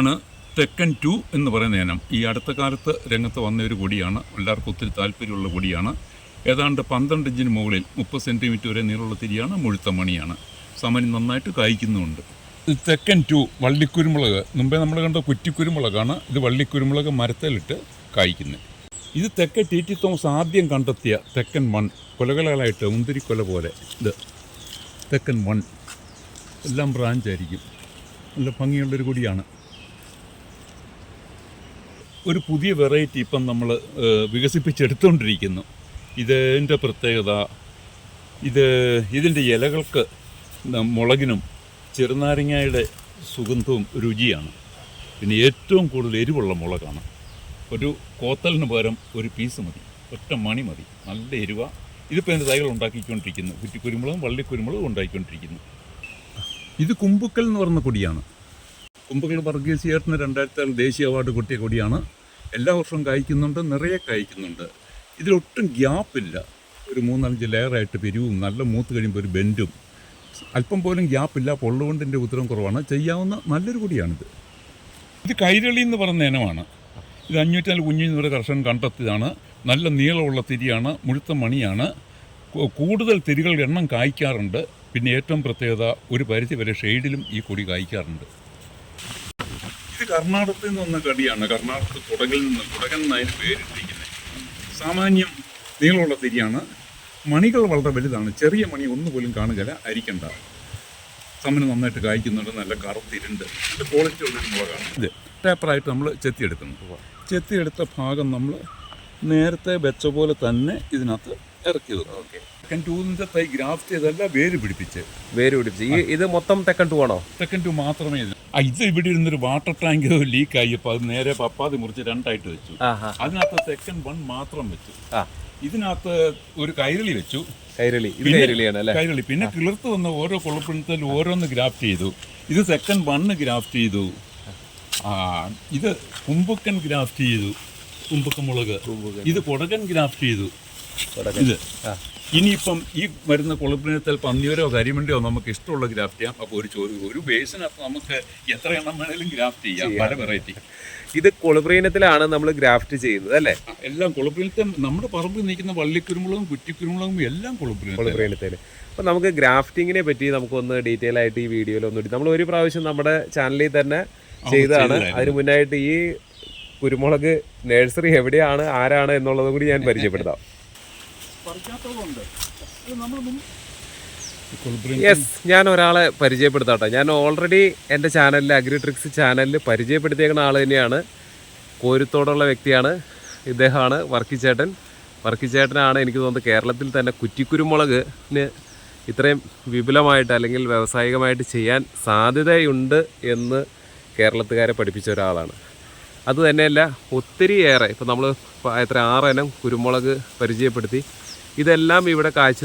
ഇതാണ് തെക്കൻ 2 എന്ന് പറയുന്ന ഇനം. ഈ അടുത്ത കാലത്ത് രംഗത്ത് വന്ന ഒരു കൊടിയാണ്. എല്ലാവർക്കും ഒത്തിരി താല്പര്യമുള്ള കൊടിയാണ്. ഏതാണ്ട് 12 ഇഞ്ചിന് മുകളിൽ 30 സെൻറ്റിമീറ്റർ വരെ നീളമുള്ള തിരിയാണ്. മുഴുത്ത മണിയാണ്. സമനി നന്നായിട്ട് കായ്ക്കുന്നുമുണ്ട്. ഇത് തെക്കൻ 2 വള്ളിക്കുരുമുളക്. മുമ്പേ നമ്മൾ കണ്ട കുറ്റിക്കുരുമുളകാണ്. ഇത് വള്ളിക്കുരുമുളക് മരത്തിലിട്ട് കായ്ക്കുന്നത്. ഇത് തെക്കൻ ടി ടി തോമസ് ആദ്യം കണ്ടെത്തിയ തെക്കൻ 1 കൊലകളായിട്ട് മുന്തിരിക്കൊല പോലെ. ഇത് തെക്കൻ 1 എല്ലാം ബ്രാഞ്ചായിരിക്കും. നല്ല ഭംഗിയുള്ളൊരു കൊടിയാണ്. ഒരു പുതിയ വെറൈറ്റി ഇപ്പം നമ്മൾ വികസിപ്പിച്ചെടുത്തുകൊണ്ടിരിക്കുന്നു. ഇതിൻ്റെ പ്രത്യേകത ഇതിൻ്റെ ഇലകൾക്ക് മുളകിനും ചെറുനാരങ്ങയുടെ സുഗന്ധവും രുചിയാണ്. പിന്നെ ഏറ്റവും കൂടുതൽ എരിവുള്ള മുളകാണ്. ഒരു കോത്തലിന് പകരം ഒരു പീസ് മതി, ഒറ്റ മണി മതി. നല്ല എരിവ. ഇതിപ്പോൾ എൻ്റെ തൈകൾ ഉണ്ടാക്കിക്കൊണ്ടിരിക്കുന്നു. കുറ്റിക്കുരുമുളകും വള്ളിക്കുരുമുളകും ഉണ്ടാക്കിക്കൊണ്ടിരിക്കുന്നു. ഇത് കുമ്പുക്കൽ എന്ന് പറയുന്ന കൊടിയാണ്. കുമ്പുക്കൽ വർഗീസ് ചേട്ടന് 2006 ദേശീയ അവാർഡ് കിട്ടിയ കൊടിയാണ്. എല്ലാ വർഷവും കായ്ക്കുന്നുണ്ട്, നിറയെ കായ്ക്കുന്നുണ്ട്. ഇതിലൊട്ടും ഗ്യാപ്പില്ല. ഒരു 3-5 ലെയറായിട്ട് പിരിവും, നല്ല മൂത്ത് കഴിയുമ്പോൾ ഒരു ബെൻഡും, അല്പം പോലും ഗ്യാപ്പില്ല. പൊള്ളുകൊണ്ടിൻ്റെ ഉത്തരം കുറവാണ്. ചെയ്യാവുന്ന നല്ലൊരു കൊടിയാണിത്. ഇത് കൈരളി എന്ന് പറയുന്ന ഇനമാണ്. ഇത് 504 കുഞ്ഞിന്ന് വരെ കർഷകൻ കണ്ടെത്തിയതാണ്. നല്ല നീളമുള്ള തിരിയാണ്, മുഴുത്ത മണിയാണ്. കൂടുതൽ തിരികളുടെ എണ്ണം കായ്ക്കാറുണ്ട്. പിന്നെ ഏറ്റവും പ്രത്യേകത, ഒരു പരിധി വരെ ഷെയ്ഡിലും ഈ കൊടി കായ്ക്കാറുണ്ട്. ഇത് കർണാടകത്തിൽ നിന്ന് വന്ന കടിയാണ്. കർണാടകത്തിൽ കുടകിൽ നിന്ന് അതിന് പേരിട്ടിരിക്കുന്നത്. സാമാന്യം നീളമുള്ള തിരിയാണ്. മണികൾ വളരെ വലുതാണ്. ചെറിയ മണി ഒന്നുപോലും കാണുകയില്ല, അരിക്കണ്ട. സമന് നന്നായിട്ട് കായ്ക്കുന്നുണ്ട്. നല്ല കറുത്തിരുണ്ട്, നല്ല ക്വാളിറ്റി ഉള്ളൊരു മുളകാണ്. ഇത് പേപ്പറായിട്ട് നമ്മൾ ചെത്തിയെടുക്കുന്നു. ചെത്തിയെടുത്ത ഭാഗം നമ്മൾ നേരത്തെ വെച്ച പോലെ തന്നെ ഇതിനകത്ത് ഇറക്കി വെക്കും. ഓക്കെ. തെക്കൻ 2 തൈ ഗ്രാഫ്റ്റ് ചെയ്തല്ല, വേര് പിടിപ്പിച്ച്. ഇത് മൊത്തം തെക്കൻ 2 ആണോ? തെക്കൻ 2 മാത്രമേ ഇത് ഇവിടെ ഇരുന്നൊരു വാട്ടർ ടാങ്ക് ലീക്കായപ്പോൾ അത് നേരെ പപ്പാതി മുറിച്ച് 2ആയിട്ട് വെച്ചു. അതിനകത്ത് തെക്കൻ 1 മാത്രം വെച്ചു. ഇതിനകത്ത് ഒരു കൈരളി വെച്ചു. കൈരളി പിന്നെ കിളിർത്ത് വന്ന ഓരോ കുളപ്പിണത്തിൽ ഓരോന്ന് ഗ്രാഫ്റ്റ് ചെയ്തു. ഇത് തെക്കൻ 1 ഗ്രാഫ്റ്റ് ചെയ്തു. ഇത് കുമ്പുക്കൻ ഗ്രാഫ്റ്റ് ചെയ്തു, കുമ്പുക്കൻ മുളക്. ഇത് കൊടകൻ ഗ്രാഫ്റ്റ് ചെയ്തു. ഇത് ഇനിയിപ്പം ഈ വരുന്ന കുളപ്പിനത്തിൽ പന്നിയോരോ കരിമണ്ടിയോ നമുക്ക് ഇഷ്ടമുള്ള ഗ്രാഫ്റ്റ് ചെയ്യാം. അപ്പോൾ ഒരു ബേസിനകത്ത് നമുക്ക് എത്ര എണ്ണം വേണേലും ഗ്രാഫ്റ്റ് ചെയ്യാം, പല വെറൈറ്റി. ഇത് കുളപ്രീനത്തിലാണ് നമ്മൾ ഗ്രാഫ്റ്റ് ചെയ്യുന്നത് അല്ലേ? എല്ലാം കുളപ്രീനത്തിൽ നമ്മുടെ പറമ്പിൽ നിൽക്കുന്ന വള്ളിക്കുരുമുളകും കുറ്റിക്കുരുമുളകും എല്ലാം കുളപ്രീനത്തിൽ. അപ്പോൾ നമുക്ക് ഗ്രാഫ്റ്റിങ്ങിനെ പറ്റി നമുക്കൊന്ന് ഡീറ്റെയിൽ ആയിട്ട് ഈ വീഡിയോയിൽ ഒന്നും നമ്മൾ ഒരു പ്രാവശ്യം നമ്മുടെ ചാനലിൽ തന്നെ ചെയ്തതാണ്. അതിന് മുന്നായിട്ട് ഈ കുരുമുളക് നഴ്സറി എവിടെയാണ്, ആരാണ് എന്നുള്ളതും കൂടി ഞാൻ പരിചയപ്പെടുത്താം. യെസ്, ഞാൻ ഒരാളെ പരിചയപ്പെടുത്താട്ടെ. ഞാൻ ഓൾറെഡി എൻ്റെ ചാനലിൽ, അഗ്രിട്രിക്സ് ചാനലിൽ പരിചയപ്പെടുത്തിയേക്കുന്ന ആൾ തന്നെയാണ്. കോരുത്തോടുള്ള വ്യക്തിയാണ്. ഇദ്ദേഹമാണ് വർക്കിച്ചേട്ടൻ. വർക്കിച്ചേട്ടനാണ് എനിക്ക് തോന്നുന്നത് കേരളത്തിൽ തന്നെ കുറ്റിക്കുരുമുളകിന് ഇത്രയും വിപുലമായിട്ട് അല്ലെങ്കിൽ വ്യാവസായികമായിട്ട് ചെയ്യാൻ സാധ്യതയുണ്ട് എന്ന് കേരളത്തുകാരെ പഠിപ്പിച്ച ഒരാളാണ്. അതുതന്നെയല്ല, ഒത്തിരിയേറെ ഇപ്പോൾ നമ്മൾ 6 ഇനം കുരുമുളക് പരിചയപ്പെടുത്തി. ഇതെല്ലാം ഇവിടെ കാഴ്ച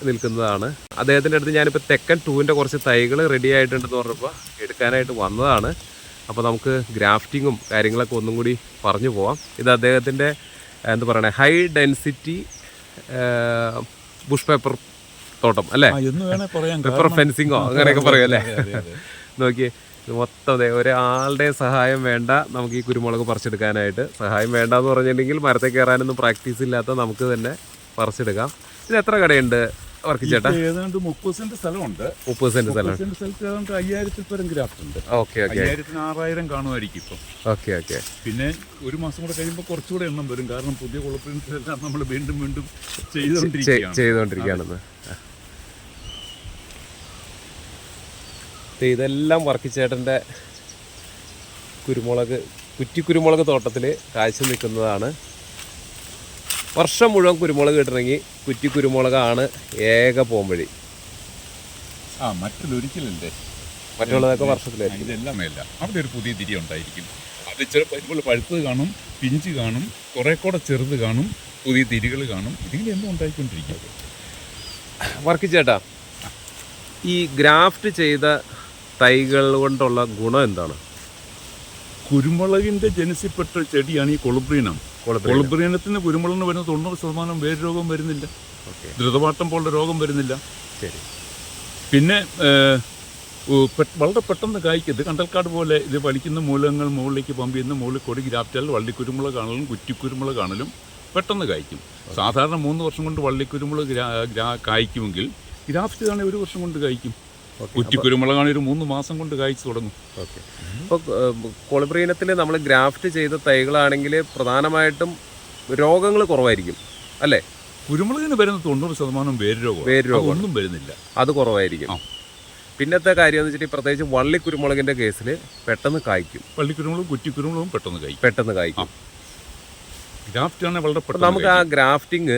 നിൽക്കുന്നതാണ്. അദ്ദേഹത്തിൻ്റെ അടുത്ത് ഞാനിപ്പോൾ തെക്കൻ 2ൻ്റെ കുറച്ച് തൈകൾ റെഡി ആയിട്ടുണ്ടെന്ന് പറഞ്ഞപ്പോൾ എടുക്കാനായിട്ട് വന്നതാണ്. അപ്പോൾ നമുക്ക് ഗ്രാഫ്റ്റിങ്ങും കാര്യങ്ങളൊക്കെ ഒന്നും കൂടി പറഞ്ഞു പോവാം. ഇത് അദ്ദേഹത്തിൻ്റെ എന്താ പറയണേ, ഹൈ ഡെൻസിറ്റി ബുഷ് പേപ്പർ തോട്ടം അല്ലേ? പേപ്പർ ഫെൻസിങ്ങോ അങ്ങനെയൊക്കെ പറയും അല്ലേ? നോക്കിയേ, മൊത്തം ഒരാളുടെ സഹായം വേണ്ട നമുക്ക് ഈ കുരുമുളക് പറിച്ചെടുക്കാനായിട്ട്. സഹായം വേണ്ട എന്ന് പറഞ്ഞിട്ടുണ്ടെങ്കിൽ മരത്തെ കയറാനൊന്നും പ്രാക്ടീസ് ഇല്ലാത്ത നമുക്ക് തന്നെ പറിച്ചെടുക്കാം. ഇത് എത്ര കടയുണ്ട് വർക്ക് ചേട്ടാ? ഏതാണ്ട് 30 സെന്റ് സ്ഥലമുണ്ട്. 30 സെന്റ് സ്ഥലം. 30 സെന്റ് സ്ഥലത്ത് ഏതാണ്ട് 5000-ൽ പരം ഗ്രാഫ്റ്റ് ഉണ്ട്. Okay okay. 5000-6000 കാണുമായിരിക്കും ഇപ്പം. Okay okay. പിന്നെ ഒരു മാസം കൂടെ കഴിയുമ്പോൾ കുറച്ചുകൂടെ എണ്ണം വരും. കാരണം പുതിയ കുളപ്പിനെല്ലാം നമ്മൾ വീണ്ടും ചെയ്തുകൊണ്ടിരിക്കുകയാണെന്ന്. ഇതെല്ലാം വർക്കിച്ചേട്ടൻ്റെ കുറ്റിക്കുരുമുളക് തോട്ടത്തിൽ കാഴ്ച നിൽക്കുന്നതാണ്. വർഷം മുഴുവൻ കുരുമുളക് കിട്ടണമെങ്കിൽ കുറ്റിക്കുരുമുളകാണ് ഏക പോംവഴി. മറ്റൊരിക്കലല്ലേ, മറ്റുള്ളതൊക്കെ വർഷത്തിലായിരിക്കും. ഇതെല്ലാം അവിടെ ഒരു പുതിയ തിരി ഉണ്ടായിരിക്കും. അത് ചിലപ്പോൾ പഴുത്തത് കാണും, പിഞ്ച് കാണും, കുറേ കൂടെ ചെറുത് കാണും, പുതിയ തിരികൾ കാണും. ഇതിങ്ങനെ എന്നും ഉണ്ടായിക്കൊണ്ടിരിക്കും. വർക്കിച്ചേട്ടാ, ഈ ഗ്രാഫ്റ്റ് ചെയ്ത തൈകൾ കൊണ്ടുള്ള ഗുണം എന്താണ്? കുരുമുളകിൻ്റെ ജനസിൽപ്പെട്ട ചെടിയാണ് ഈ കൊളുബ്രീനം. കൊളുബ്രീനത്തിന് കുരുമുളകിന് വരുന്ന 90% വേര് രോഗം വരുന്നില്ല. ദ്രുതപാട്ടം പോലുള്ള രോഗം വരുന്നില്ല. ശരി. പിന്നെ വളരെ പെട്ടെന്ന് കായ്ക്കും. ഇത് കണ്ടൽക്കാട് പോലെ ഇത് വലിക്കുന്ന മൂലങ്ങൾ മുകളിലേക്ക് പമ്പ് ചെയ്യുന്ന മുകളിൽ കൊടി ഗ്രാഫ്റ്റാൽ വള്ളിക്കുരുമുളകാണലും കുറ്റിക്കുരുമുളകാണലും പെട്ടെന്ന് കായ്ക്കും. സാധാരണ 3 വർഷം കൊണ്ട് വള്ളിക്കുരുമുളക് കായ്ക്കുമെങ്കിൽ ഗ്രാഫ്റ്റ് ആണെങ്കിൽ 1 വർഷം കൊണ്ട് കായ്ക്കും. കുറ്റിക്കുരുമുളകാണെങ്കിൽ ഒരു 3 മാസം കൊണ്ട് കായ്ച്ചു തുടങ്ങും. ഓക്കെ. ഇപ്പോൾ കൊളിബ്രീനത്തിൽ നമ്മൾ ഗ്രാഫ്റ്റ് ചെയ്ത തൈകളാണെങ്കിൽ പ്രധാനമായിട്ടും രോഗങ്ങൾ കുറവായിരിക്കും അല്ലേ? കുരുമുളകിന് വരുന്ന 90% വേര് രോഗം ഒന്നും വരുന്നില്ല, അത് കുറവായിരിക്കും. പിന്നത്തെ കാര്യം എന്ന് വെച്ചിട്ട് പ്രത്യേകിച്ച് വള്ളിക്കുരുമുളകിന്റെ കേസിൽ പെട്ടെന്ന് കായ്ക്കും. വള്ളിക്കുരുമുളകും കുറ്റിക്കുരുമുളകും പെട്ടെന്ന് കായ്ക്കും. ഗ്രാഫ്റ്റാണ് വളരെ പെട്ടെന്ന്. നമുക്ക് ആ ഗ്രാഫ്റ്റിംഗ്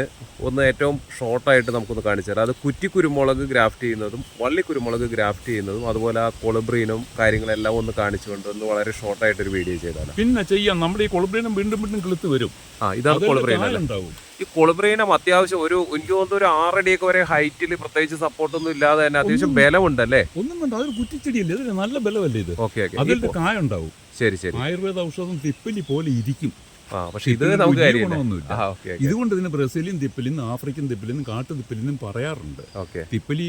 ഒന്ന് ഏറ്റവും ഷോർട്ടായിട്ട് നമുക്കൊന്ന് കാണിച്ചു തരാം. അത് കുറ്റിക്കുരുമുളക് ഗ്രാഫ്റ്റ് ചെയ്യുന്നതും വള്ളിക്കുരുമുളക് ഗ്രാഫ്റ്റ് ചെയ്യുന്നതും അതുപോലെ ആ കൊളിബ്രീനും കാര്യങ്ങളെല്ലാം ഒന്ന് കാണിച്ചുകൊണ്ട് ഒന്ന് വളരെ ഷോർട്ടായിട്ടൊരു വീഡിയോ ചെയ്താണ്. പിന്നെ ചെയ്യാം. നമ്മുടെ ഈ കൊളിബ്രീനം വീണ്ടും കിളുത്ത് വരും. ഇതാണ് കൊളിബ്രീനം. ഈ കൊളിബ്രീനം അത്യാവശ്യം എനിക്ക് തോന്നുന്നു ഒരു 6 അടിയൊക്കെ വരെ ഹൈറ്റിൽ പ്രത്യേകിച്ച് സപ്പോർട്ടൊന്നും ഇല്ലാതെ തന്നെ അത്യാവശ്യം ബലമുണ്ടല്ലേ? ഒന്നും വേണ്ട, അതൊരു കുറ്റിച്ചെടിയല്ലേ, ഇതിന് നല്ല ബലമല്ലേ ഇത്. ഓക്കെ. അതിന്റെ കായ ഉണ്ടാവും. ശരി. ആയുർവേദ ഔഷധം തിപ്പലി പോലെ ഇരിക്കും. പക്ഷെ ഇത് നമുക്ക് ഗുണമൊന്നുമില്ല. ഇതുകൊണ്ട് ഇതിന് ബ്രസീലിയൻ തിപ്പലിന്നും ആഫ്രിക്കൻ തിപ്പലിന്നും കാട്ടു തിപ്പലിന്നും പറയാറുണ്ട്. തിപ്പലി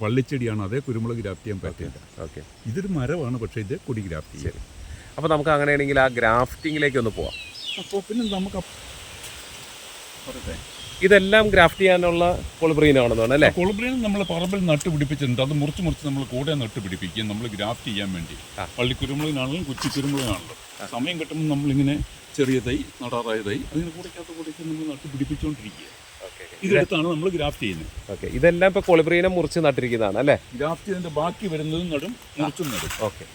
വള്ളിച്ചെടിയാണ്, അതേ കുരുമുളക് ഗ്രാഫ്റ്റ് ചെയ്യാൻ പറ്റില്ല. ഇതൊരു മരമാണ്, പക്ഷേ ഇത് കൊടി ഗ്രാഫ്റ്റ് ചെയ്യാം. അപ്പോൾ നമുക്ക് അങ്ങനെയാണെങ്കിൽ ആ ഗ്രാഫ്റ്റിംഗിലേക്ക് ഒന്ന് പോവാം. അപ്പോൾ പിന്നെ നമുക്ക് ഇതെല്ലാം ഗ്രാഫ്റ്റ് ചെയ്യാനുള്ള കൊളിബ്രീനാണെന്ന് തോന്നുന്നു അല്ലേ? കൊളിബ്രീൻ നമ്മൾ പറമ്പിൽ നട്ട് പിടിപ്പിച്ചിട്ടുണ്ട്. അത് മുറിച്ച് നമ്മൾ കൂടെ നട്ട് പിടിപ്പിക്കും നമ്മൾ ഗ്രാഫ്റ്റ് ചെയ്യാൻ വേണ്ടി. വള്ളിക്കുരുമുളകിനാണെങ്കിലും കുറ്റിക്കുരുമുളകാണല്ലോ. സമയം കിട്ടുമ്പോൾ നമ്മളിങ്ങനെ ചെറിയ തൈ, നടാറായ തൈ അതിന് കൂടെയൊക്കെ നമ്മൾ നട്ട് പിടിപ്പിച്ചുകൊണ്ടിരിക്കുക. ഇതിനടുത്താണ് നമ്മൾ ഗ്രാഫ്റ്റ് ചെയ്യുന്നത്. ഓക്കെ. ഇതെല്ലാം ഇപ്പോൾ കൊളിബ്രീനെ മുറിച്ച് നട്ടിരിക്കുന്നതാണ് അല്ലേ? ഗ്രാഫ്റ്റ് ചെയ്തതിൻ്റെ ബാക്കി വരുന്നതും നടും, മുറിച്ചും നടും. ഓക്കെ.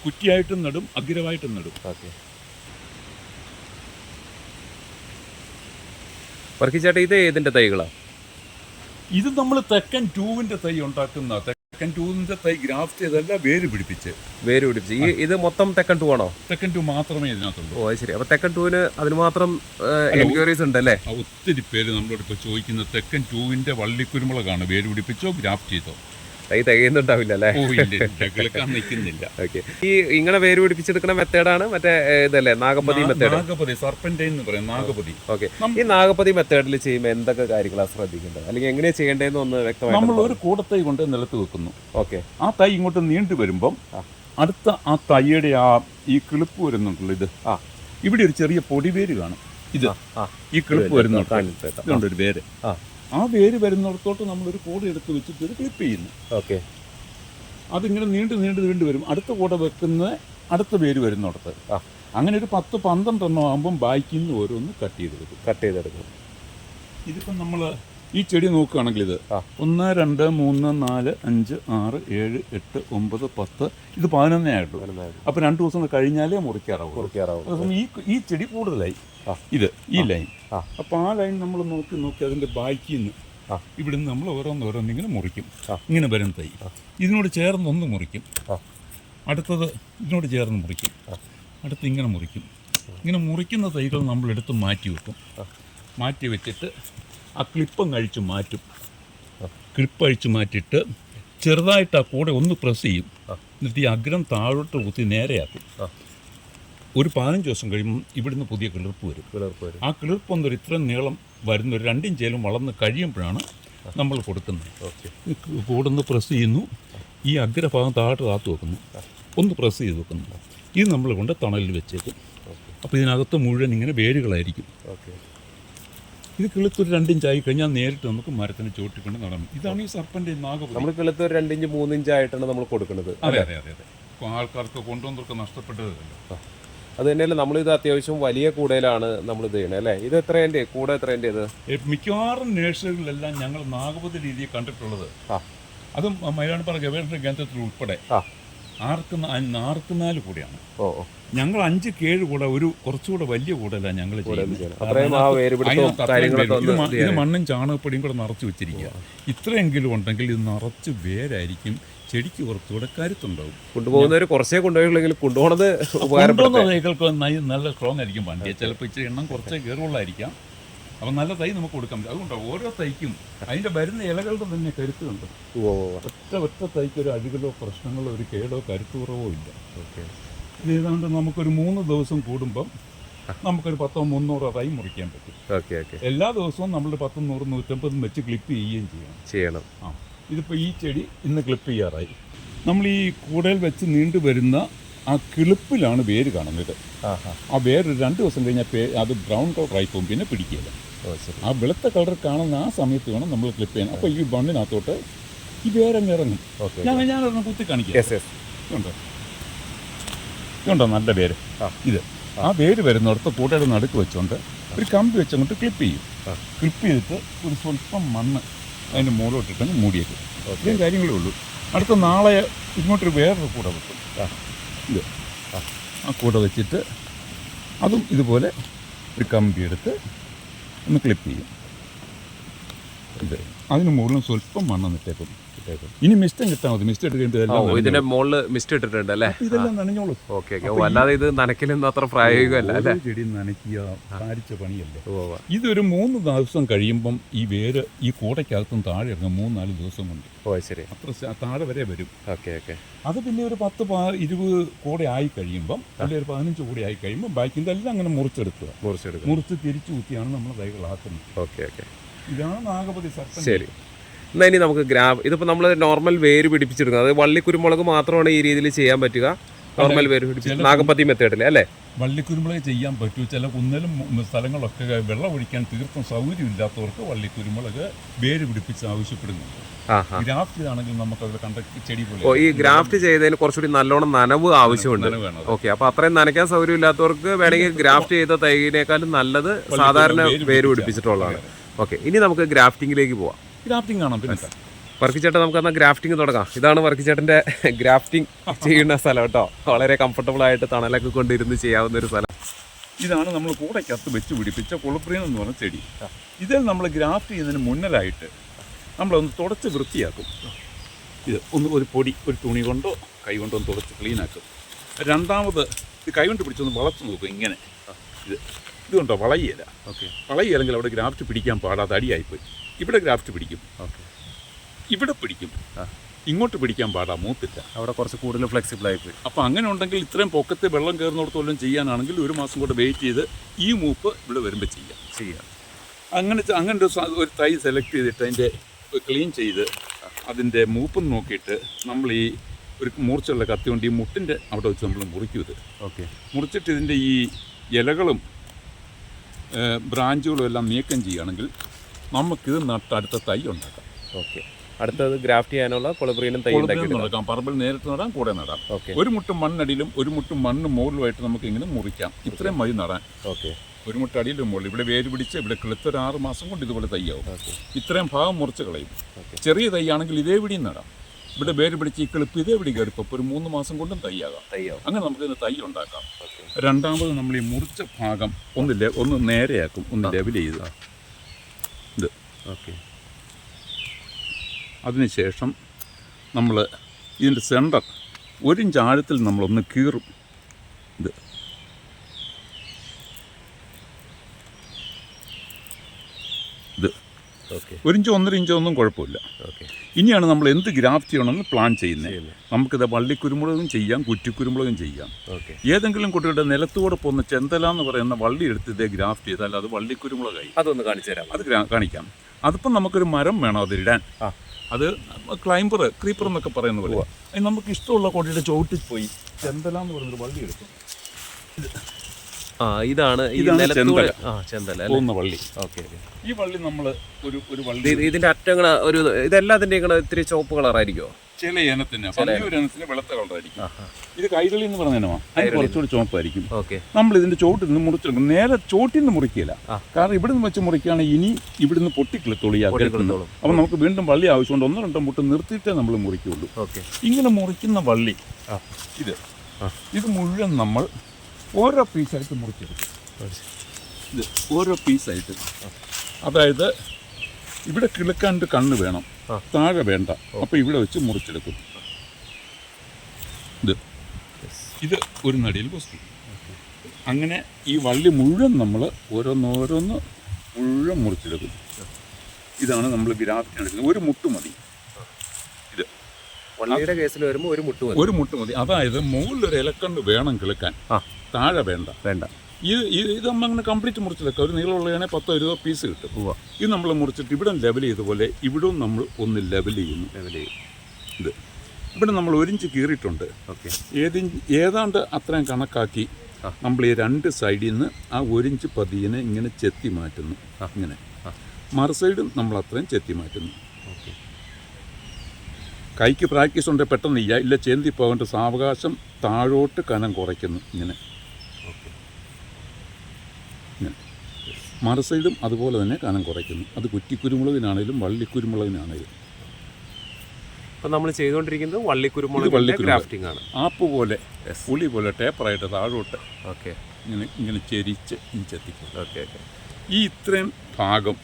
കുറ്റിയായിട്ടും നടും, അഗ്രവായിട്ടും നടും. ഓക്കെ. വർക്കിച്ചേട്ടാ, ഇത് ഏതിൻ്റെ തൈകളാണ്? ഇത് നമ്മൾ തെക്കൻ 2-ന്റെ തൈ ഉണ്ടാക്കുന്ന തെക്കൻ 2-ന്റെ തൈ ഗ്രാഫ്റ്റ് ചെയ്തല്ല, വേര് പിടിപ്പിച്ച്. ഇത് മൊത്തം തെക്കൻ 2 ആണോ? തെക്കൻ 2 മാത്രമേ ഇതിനകത്തുള്ളൂ. ഓ ശരി. അപ്പോൾ തെക്കൻ 2-ന് അതിന് മാത്രം എൻക്വയറീസ് ഉണ്ടല്ലേ? ഒത്തിരി പേര് നമ്മളോട് ഇപ്പോൾ ചോദിക്കുന്നത് തെക്കൻ 2-ന്റെ വള്ളിക്കുരുമുളകാണ് വേര് പിടിപ്പിച്ചോ ഗ്രാഫ്റ്റ് ചെയ്തോ. തൈ തികയുന്നുണ്ടാവില്ല അല്ലേ? നിൽക്കുന്നില്ല. ഓക്കെ. ഈ ഇങ്ങനെ വേര് പിടിപ്പിച്ചെടുക്കുന്ന മെത്തേഡാണ് മറ്റേ ഇതല്ലേ, നാഗപതി മെത്തേഡ്? നാഗപതി, സർപ്പന്റൈൻ എന്ന് പറയും, നാഗപതി. ഓക്കെ. ഈ നാഗപതി മെത്തേഡിൽ ചെയ്യുമ്പോൾ എന്തൊക്കെ കാര്യങ്ങളാണ് ശ്രദ്ധിക്കേണ്ടത്, അല്ലെങ്കിൽ എങ്ങനെയാണ് ചെയ്യേണ്ടതെന്ന് ഒന്ന് വ്യക്തമായി? നമ്മൾ ഒരു കൂടത്തൈ കൊണ്ട് നിലത്ത് വെക്കുന്നു. ഓക്കെ. ആ തൈ ഇങ്ങോട്ട് നീണ്ടു വരുമ്പം അടുത്ത ആ തൈയുടെ ഈ കിളിപ്പ് വരുന്നുണ്ടല്ലോ, ഇത് ഇവിടെ ഒരു ചെറിയ പൊടിവേര് കാണും. ഇത് ഈ കിളിപ്പ് വരുന്നുണ്ട് ഒരു വേര്. ആ വേര് വരുന്നിടത്തോട്ട് നമ്മളൊരു കൂട എടുത്ത് വെച്ചിട്ട് ഇത് ക്ലിപ്പ് ചെയ്യുന്നു. ഓക്കെ. അതിങ്ങനെ നീണ്ടു വരും. അടുത്ത കൂട വെക്കുന്ന അടുത്ത വേര് വരുന്നിടത്ത് അങ്ങനെ ഒരു 10-12 എണ്ണം ആകുമ്പം ബാക്കിൽ നിന്ന് ഓരോന്ന് കട്ട് ചെയ്തെടുക്കും. ഇതിപ്പം നമ്മൾ ഈ ചെടി നോക്കുകയാണെങ്കിൽ ഇത് 1, 2, 3, 4, 5, 6, 7, 8, 9, 10 ഇത് 11 ആയിട്ടുള്ളൂ. അപ്പോൾ 2 ദിവസം കഴിഞ്ഞാലേ മുറിക്കാറാവും. ഈ ചെടി കൂടുതലായി ഇത് ഈ ലൈൻ. അപ്പോൾ ആ ലൈൻ നമ്മൾ നോക്കി അതിൻ്റെ ബാക്കിൽ നിന്ന് ഇവിടുന്ന് നമ്മൾ ഓരോന്ന് ഇങ്ങനെ മുറിക്കും. ഇങ്ങനെ വരും തൈ ഇതിനോട് ചേർന്നൊന്ന് മുറിക്കും, അടുത്തത് ഇതിനോട് ചേർന്ന് മുറിക്കും, അടുത്ത് ഇങ്ങനെ മുറിക്കും. ഇങ്ങനെ മുറിക്കുന്ന തൈകൾ നമ്മളെടുത്ത് മാറ്റി വെക്കും. മാറ്റി വെച്ചിട്ട് ആ ക്ലിപ്പം കഴിച്ച് മാറ്റും. ക്ലിപ്പ് അഴിച്ച് മാറ്റിയിട്ട് ചെറുതായിട്ട് ആ കൂടെ ഒന്ന് പ്രസ് ചെയ്യും. എന്നിട്ട് ഈ അഗ്രം താഴോട്ട് കുത്തി നേരെയാക്കും. ഒരു 15 ദിവസം കഴിയുമ്പോൾ ഇവിടുന്ന് പുതിയ കിളിർപ്പ് വരും. ആ കിളിർപ്പ് എന്നൊരു ഇത്രയും നീളം വരുന്ന ഒരു 2 ഇഞ്ചേലും വളർന്ന് കഴിയുമ്പോഴാണ് നമ്മൾ കൊടുക്കുന്നത്. കൂടൊന്ന് പ്രസ് ചെയ്യുന്നു, ഈ അഗ്രഭാഗം താഴോട്ട് കാത്തു വെക്കുന്നു, ഒന്ന് പ്രസ് ചെയ്ത് വെക്കുന്നു. ഇത് നമ്മൾ കൊണ്ട് തണലിൽ വെച്ചേക്കും. അപ്പോൾ ഇതിനകത്ത് മുഴുവൻ ഇങ്ങനെ വേരുകളായിരിക്കും. ഇത് കിളുത്തൊരു 2 ഇഞ്ചായി കഴിഞ്ഞാൽ നേരിട്ട് നമുക്ക് മരത്തിന് ചോട്ടിക്കൊണ്ട് നടണം. ഇതാണ് ഈ സർപ്പൻ്റെ നാഗപതി. നമ്മൾ കിളുത്തൊരു 2 ഇഞ്ച് 3 ഇഞ്ചായിട്ടാണ് നമ്മൾ കൊടുക്കുന്നത്. അതെ. ആൾക്കാർക്ക് കൊണ്ടുവന്നവർക്ക് നഷ്ടപ്പെട്ടതല്ലോ. അത് തന്നെയല്ല, നമ്മളിത് അത്യാവശ്യം വലിയ കൂടയിലാണ് നമ്മളിത് ചെയ്യണത് അല്ലേ? ഇത് എത്രേൻ്റെ കൂടെ എത്രേൻ്റെ? മിക്കവാറും നഴ്സറികളിലെല്ലാം ഞങ്ങൾ നാഗപതി രീതിയിൽ കണ്ടിട്ടുള്ളത്. അതും മൈലാണിപ്പാറ ഗവേഷണ കേന്ദ്രത്തിൽ ഉൾപ്പെടെ 4 കൂടെയാണ്. ഞങ്ങൾ 5-7 കൂടെ ഒരു കുറച്ചുകൂടെ വലിയ കൂടല്ല ഞങ്ങൾ ചെയ്യുന്നത്. ഇത് മണ്ണും ചാണകപ്പൊടിയും കൂടെ നിറച്ച് വെച്ചിരിക്കുക. ഇത്രയെങ്കിലും ഉണ്ടെങ്കിൽ ഇത് നിറച്ച് വേരായിരിക്കും. ചെടിക്ക് കുറച്ചുകൂടെ കരുത്തുണ്ടാവും. കൊണ്ടുപോകുന്നവർ കുറച്ചേ കൊണ്ടുപോയില്ലെങ്കിൽ കൊണ്ടുപോകുന്നത് കൊണ്ടുപോകുന്ന തൈകൾക്ക് നല്ല സ്ട്രോങ് ആയിരിക്കും. വണ്ടിയെ ചിലപ്പോൾ ഇച്ചിരി എണ്ണം കുറച്ചേ കയറുള്ളായിരിക്കാം. അപ്പം നല്ല തൈ നമുക്ക് കൊടുക്കാൻ പറ്റും. അതുകൊണ്ടാണ് ഓരോ തൈക്കും അതിൻ്റെ വരുന്ന ഇലകളുടെ തന്നെ കരുത്തുണ്ട്. ഒറ്റ തൈക്ക് ഒരു അഴുകലോ പ്രശ്നങ്ങളോ ഒരു കേടോ കരുത്ത് കുറവോ ഇല്ല. ഇത് ഏതാണ്ട് നമുക്കൊരു 3 ദിവസം കൂടുമ്പം നമുക്കൊരു 100-300 തൈ മുറിക്കാൻ പറ്റും. എല്ലാ ദിവസവും നമ്മൾ 10-100-150 വെച്ച് ക്ലിപ്പ് ചെയ്യുകയും ചെയ്യണം. ഇതിപ്പോൾ ഈ ചെടി ഇന്ന് ക്ലിപ്പ് ചെയ്യാറായി. നമ്മൾ ഈ കൂടയിൽ വെച്ച് നീണ്ടു വരുന്ന ആ കിളിപ്പിലാണ് വേര് കാണുന്നത്. ആ വേര് 2 ദിവസം കഴിഞ്ഞാൽ അത് ബ്രൗൺ കളറായി പോകും, പിന്നെ പിടിക്കില്ല. ആ വെളുത്ത കളർ കാണുന്ന ആ സമയത്ത് വേണം നമ്മൾ ക്ലിപ്പ് ചെയ്യാൻ. അപ്പോൾ ഈ മണ്ണിനകത്തോട്ട് ഈ വേരങ്ങ് ഇറങ്ങും. ഞാനൊരെണ്ണം കുത്തി കാണിക്കാം. ഇതുണ്ടോ നല്ല വേര്? ഇത് ആ വേര് വരുന്നിടത്ത് കൂടയുടെ നടുക്ക് വെച്ചുകൊണ്ട് ഒരു കമ്പി വെച്ചങ്ങോട്ട് ക്ലിപ്പ് ചെയ്യും. ക്ലിപ്പ് ചെയ്തിട്ട് ഒരു സ്വല്പം മണ്ണ് അതിൻ്റെ മുകളിലോട്ടിട്ടങ്ങ് മൂടിയേക്കും. ഇത്രയും കാര്യങ്ങളേ ഉള്ളൂ. അടുത്ത നാളെ ഇങ്ങോട്ടൊരു വേറൊരു കൂട വെക്കും. ഇത് ആ കൂട വെച്ചിട്ട് അതും ഇതുപോലെ ഒരു കമ്പി എടുത്ത് ഒന്ന് ക്ലിപ്പ് ചെയ്യും. ഇത് അതിന് മുകളിലും സ്വല്പം മണ്ണ് ഇട്ടേക്കും. ഇനി മിസ്റ്റം കിട്ടാൽ മതി. മിസ്റ്റ് ഇട്ട് ഇതിന്റെ മുകളിൽ മിസ്റ്റ് ഇട്ടിട്ടുണ്ട് അല്ലേ? ഇതെല്ലാം നനഞ്ഞോളൂ. ഓക്കെ. അല്ലാതെ ഇത് നനയ്ക്കലൊന്നും അത്ര പ്രായോഗികമല്ല അല്ലേ? ചെടി നനയ്ക്കുക ഭാരിച്ച പണിയല്ലേ. ഇതൊരു 3 ദിവസം കഴിയുമ്പം ഈ വേര് ഈ കൂടയ്ക്കകത്തും താഴെ ഇറങ്ങും. 3-4 ദിവസം കൊണ്ട്. ശരി. അത്ര താഴെ വരെ വരും. ഓക്കെ. അത് പിന്നെ ഒരു 10-20 കൂടെ ആയി കഴിയുമ്പം, അല്ലെങ്കിൽ ഒരു 15 കൂടെ ആയി കഴിയുമ്പോൾ ബാക്കി ഇതെല്ലാം അങ്ങനെ മുറിച്ച് തിരിച്ചു കുത്തിയാണ് നമ്മൾ തൈകളാക്കുന്നത്. ഓക്കെ. ഇതാണ് നാഗപതി സർപ്പൻ. ശരി. എന്നാൽ ഇനി നമുക്ക് ഇതിപ്പോൾ നമ്മൾ നോർമൽ വേര് പിടിപ്പിച്ചെടുക്കുന്നത്, അത് വള്ളിക്കുരുമുളക് മാത്രമാണ് ഈ രീതിയിൽ ചെയ്യാൻ പറ്റുക? നോർമൽ വേര് പിടിപ്പിച്ച് നാഗപതി മെത്തേഡിൽ അല്ലേ? വള്ളിക്കുരുമുളക് ചെയ്യാൻ പറ്റൂ. ചില കുന്നലും സ്ഥലങ്ങളൊക്കെ വെള്ളം ഒഴിക്കാൻ തീർത്തും സൗകര്യമില്ലാത്തവർക്ക് വള്ളിക്കുരുമുളക് വേര് പിടിപ്പിച്ച് ആവശ്യപ്പെടുന്നുണ്ട്. ഗ്രാഫ്റ്റ് ആണെങ്കിൽ നമുക്കത് കണ്ട ചെടി പോലെ. ഈ ഗ്രാഫ്റ്റ് ചെയ്തതിന് കുറച്ചുകൂടി നല്ലോണം നനവ് ആവശ്യമുണ്ട്. ഓക്കെ. അപ്പോൾ അത്രയും നനയ്ക്കാൻ സൗകര്യം ഇല്ലാത്തവർക്ക് വേണമെങ്കിൽ ഗ്രാഫ്റ്റ് ചെയ്ത തൈനേക്കാളും നല്ലത് സാധാരണ വേര് പിടിപ്പിച്ചിട്ടുള്ളതാണ്. ഓക്കെ. ഇനി നമുക്ക് ഗ്രാഫ്റ്റിങ്ങിലേക്ക് പോവാം. ഗ്രാഫ്റ്റിംഗ് കാണാം. പിന്നെ വർക്കിച്ചേട്ടൻ നമുക്ക് എന്നാൽ ഗ്രാഫ്റ്റിംഗ് തുടങ്ങാം. ഇതാണ് വർക്കിച്ചേട്ടൻ്റെ ഗ്രാഫ്റ്റിംഗ് ചെയ്യുന്ന സ്ഥലം കേട്ടോ. വളരെ കംഫർട്ടബിൾ ആയിട്ട് തണലൊക്കെ കൊണ്ടിരുന്ന് ചെയ്യാവുന്ന ഒരു സ്ഥലം. ഇതാണ് നമ്മൾ കൂടയ്ക്കകത്ത് വെച്ച് പിടിപ്പിച്ച കൊളുപ്രിയൻ എന്ന് പറഞ്ഞ ചെടി. ഇതിൽ നമ്മൾ ഗ്രാഫ്റ്റ് ചെയ്യുന്നതിന് മുന്നിലായിട്ട് നമ്മളൊന്ന് തുടച്ച് വൃത്തിയാക്കും. ഇത് ഒരു പൊടി, ഒരു തുണി കൊണ്ടോ കൈ കൊണ്ടോ ഒന്ന് തുടച്ച് ക്ലീനാക്കും. രണ്ടാമത് ഇത് കൈ കൊണ്ട് പിടിച്ചൊന്ന് വളർത്ത് നോക്കും. ഇങ്ങനെ ഇതുകൊണ്ടോ വളയില്ല. വളയില്ലെങ്കിൽ അവിടെ ഗ്രാഫ്റ്റ് പിടിക്കാൻ പാടാതെ അടിയായിപ്പോയി. ഇവിടെ ഗ്രാഫ്റ്റ് പിടിക്കും. ഇവിടെ പിടിക്കും. ഇങ്ങോട്ട് പിടിക്കാൻ പാടാ, മൂത്തില്ല. അവിടെ കുറച്ച് കൂടുതൽ ഫ്ലെക്സിബിൾ ആയിപ്പോയി. അപ്പോൾ അങ്ങനെ ഉണ്ടെങ്കിൽ ഇത്രയും പൊക്കത്തെ വെള്ളം കയറുന്നിടത്തോളം ചെയ്യാനാണെങ്കിൽ 1 മാസം കൊണ്ട് വെയിറ്റ് ചെയ്ത് ഈ മൂപ്പ് ഇവിടെ വരുമ്പോൾ ചെയ്യാം. അങ്ങനെ ഒരു തൈ സെലക്ട് ചെയ്തിട്ട് അതിൻ്റെ ക്ലീൻ ചെയ്ത് അതിൻ്റെ മൂപ്പം നോക്കിയിട്ട് നമ്മൾ ഈ ഒരു മൂർച്ചയുള്ള കത്തി കൊണ്ട് ഈ മുട്ടിൻ്റെ അവിടെ വെച്ച് നമ്മൾ മുറിക്കും. ഇത് മുറിച്ചിട്ട് ഇതിൻ്റെ ഈ ഇലകളും ബ്രാഞ്ചുകളും എല്ലാം നീക്കം ചെയ്യുകയാണെങ്കിൽ നമുക്കിത് നട്ട് അടുത്ത തൈ ഉണ്ടാക്കാം. അടുത്തത് ഗ്രാഫ്റ്റ് ചെയ്യാനുള്ള കൊളുപ്രിയനും തൈ നടക്കാം. പറമ്പിൽ നേരിട്ട് നടാം, കൂടെ നടാം. ഒരു മുട്ടും മണ്ണടിയിലും ഒരു മുട്ടും മണ്ണ് മുകളിലുമായിട്ട് നമുക്ക് ഇങ്ങനെ മുറിക്കാം. ഇത്രയും മതി നടാൻ. ഒരു മുട്ട അടിയിലും മുകളിൽ ഇവിടെ വേര് പിടിച്ച് ഇവിടെ കിളുത്തൊരു 6 മാസം കൊണ്ട് ഇതുപോലെ തൈയാവും. ഇത്രയും ഭാഗം മുറിച്ച് കളയും. ചെറിയ തൈ ആണെങ്കിൽ ഇതേ പിടിയും നടാം. ഇവിടെ വേര് പിടിച്ച് ഈ കിളിപ്പ് ഇതേ പിടി കയറിപ്പോൾ ഒരു 3 മാസം കൊണ്ടും തൈയാകാം. അങ്ങനെ നമുക്കിതിന് തൈ ഉണ്ടാക്കാം. രണ്ടാമത് നമ്മൾ ഈ മുറിച്ച ഭാഗം ഒന്ന് നേരെയാക്കും, ഒന്ന് ലെവൽ ചെയ്ത്. ഇത് അതിനുശേഷം നമ്മൾ ഇതിൻ്റെ സെൻറ്റർ 1 ഇഞ്ച് ആഴത്തിൽ നമ്മളൊന്ന് കീറും. ഇത് ഇത് 1 ഇഞ്ചോ 1.5 ഇഞ്ചോ ഒന്നും കുഴപ്പമില്ല. ഇനിയാണ് നമ്മൾ എന്ത് ഗ്രാഫ്റ്റ് ചെയ്യണമെന്ന് പ്ലാൻ ചെയ്യുന്നത്. നമുക്കിത് വള്ളിക്കുരുമുളകും ചെയ്യാം, കുറ്റിക്കുരുമുളകും ചെയ്യാം. ഏതെങ്കിലും കുട്ടികളുടെ നിലത്തൂടെ പോകുന്ന ചെന്തല എന്ന് പറയുന്ന വള്ളി എടുത്ത് ഇതേ ഗ്രാഫ്റ്റ് ചെയ്താൽ അത് വള്ളിക്കുരുമുളകായി. അതൊന്ന് കാണിച്ചു തരാം. അത് കാണിക്കാം. അതിപ്പം നമുക്കൊരു മരം വേണം അതിടാൻ. അത് ക്രീപ്പർ എന്നൊക്കെ പറയുന്ന പോലെ. അത് നമുക്ക് ഇഷ്ടമുള്ള കൊടിയുടെ ചോട്ടിൽ പോയി ചെന്തല എന്ന് പറയുന്നൊരു വള്ളി എടുക്കും. ഇതാണ് പോകുന്ന വള്ളി. ഈ വള്ളി നമ്മൾ ഒരു വള്ളി ഇതിന്റെ അറ്റങ്ങൾ ഇതെല്ലാത്തിന്റെയും ഇത്തിരി ചുവപ്പ് കളറായിരിക്കുമോ? ചില ഇനത്തിന് വെളുത്ത കളറായിരിക്കും. ഇത് കൈരളി എന്ന് പറഞ്ഞ അതിന് കുറച്ചുകൂടി ചുവപ്പായിരിക്കും. നമ്മൾ ഇതിന്റെ ചോട്ടിൽ നിന്ന് മുറിച്ചെടുക്കും. നേരെ ചോട്ടിൽ നിന്ന് മുറിക്കില്ല. കാരണം ഇവിടെ നിന്ന് വെച്ച് മുറിക്കുകയാണെങ്കിൽ ഇനി ഇവിടുന്ന് പൊട്ടിക്കിളത്തോളൂ. അപ്പം നമുക്ക് വീണ്ടും വള്ളി ആവശ്യമുണ്ട്. 1-2 മുട്ട് നിർത്തിയിട്ടേ നമ്മൾ മുറിക്കുള്ളൂ. ഇങ്ങനെ മുറിക്കുന്ന വള്ളി ഇത് മുഴുവൻ നമ്മൾ ഓരോ പീസായിട്ട് മുറിച്ചെടുക്കും. ഇത് ഓരോ പീസായിട്ട്. അതായത് ഇവിടെ കിളുക്കാണ്ട് കണ്ണ് വേണം, താഴെ വേണ്ട. അപ്പോൾ ഇവിടെ വെച്ച് മുറിച്ചെടുക്കും. ഇത് ഒരു നടിയിൽ വസ്തു. അങ്ങനെ ഈ വള്ളി മുഴുവൻ നമ്മൾ ഓരോന്നോരോന്ന് മുഴുവൻ മുറിച്ചെടുക്കും. ഇതാണ് നമ്മൾ ഗ്രാഫ്റ്റ് എടുക്കുന്നത്. ഒരു മുട്ട് മതി. ഇത് വള്ളിയുടെ കേസിൽ വരുമ്പോൾ ഒരു മുട്ട് മതി. അതായത് മുകളിലൊരു ഇലക്കണ്ട് വേണം കിളുക്കാൻ, താഴെ വേണ്ട. ഇത് നമ്മളങ്ങനെ കംപ്ലീറ്റ് മുറിച്ചെടുക്കുക. ഒരു നീളമുള്ളതാണെങ്കിൽ 10-20 പീസ് കിട്ടും. ഇത് നമ്മൾ മുറിച്ചിട്ട് ഇവിടെ ലെവൽ ചെയ്ത പോലെ ഇവിടെയും നമ്മൾ ഒന്ന് ലെവൽ ചെയ്യുന്നു. ഇത് ഇവിടെ നമ്മൾ 1 ഇഞ്ച് കീറിയിട്ടുണ്ട്. ഓക്കെ. ഏതാണ്ട് അത്രയും കണക്കാക്കി നമ്മൾ ഈ 2 സൈഡിൽ നിന്ന് ആ 1 ഇഞ്ച് പതിയെ ഇങ്ങനെ ചെത്തി മാറ്റുന്നു. ഇങ്ങനെ മറു സൈഡും നമ്മൾ അത്രയും ചെത്തി മാറ്റുന്നു. ഓക്കെ. കൈക്ക് പ്രാക്ടീസ് ഉണ്ടെങ്കിൽ പെട്ടെന്ന് ഇല്ല ചേന്തി പോകേണ്ട സാവകാശം താഴോട്ട് കനം കുറയ്ക്കുന്നു. ഇങ്ങനെ ഇങ്ങനെ മറു സൈഡും അതുപോലെ തന്നെ കനം കുറയ്ക്കുന്നു. അത് കുറ്റിക്കുരുമുളകിനാണേലും വള്ളിക്കുരുമുളകിനാണേലും. അപ്പം നമ്മൾ ചെയ്തുകൊണ്ടിരിക്കുന്നത് വള്ളിക്കുരുമുളകിൻ്റെ ഗ്രാഫ്റ്റിംഗ് ആണ്. ആപ്പ് പോലെ പുളി പോലെ ടേപ്പറായിട്ട് താഴോട്ട് ഓക്കെ ഇങ്ങനെ ചെരിച്ച് ചെത്തിക്കും. Okay okay. ഈ ഇത്രയും ഭാഗം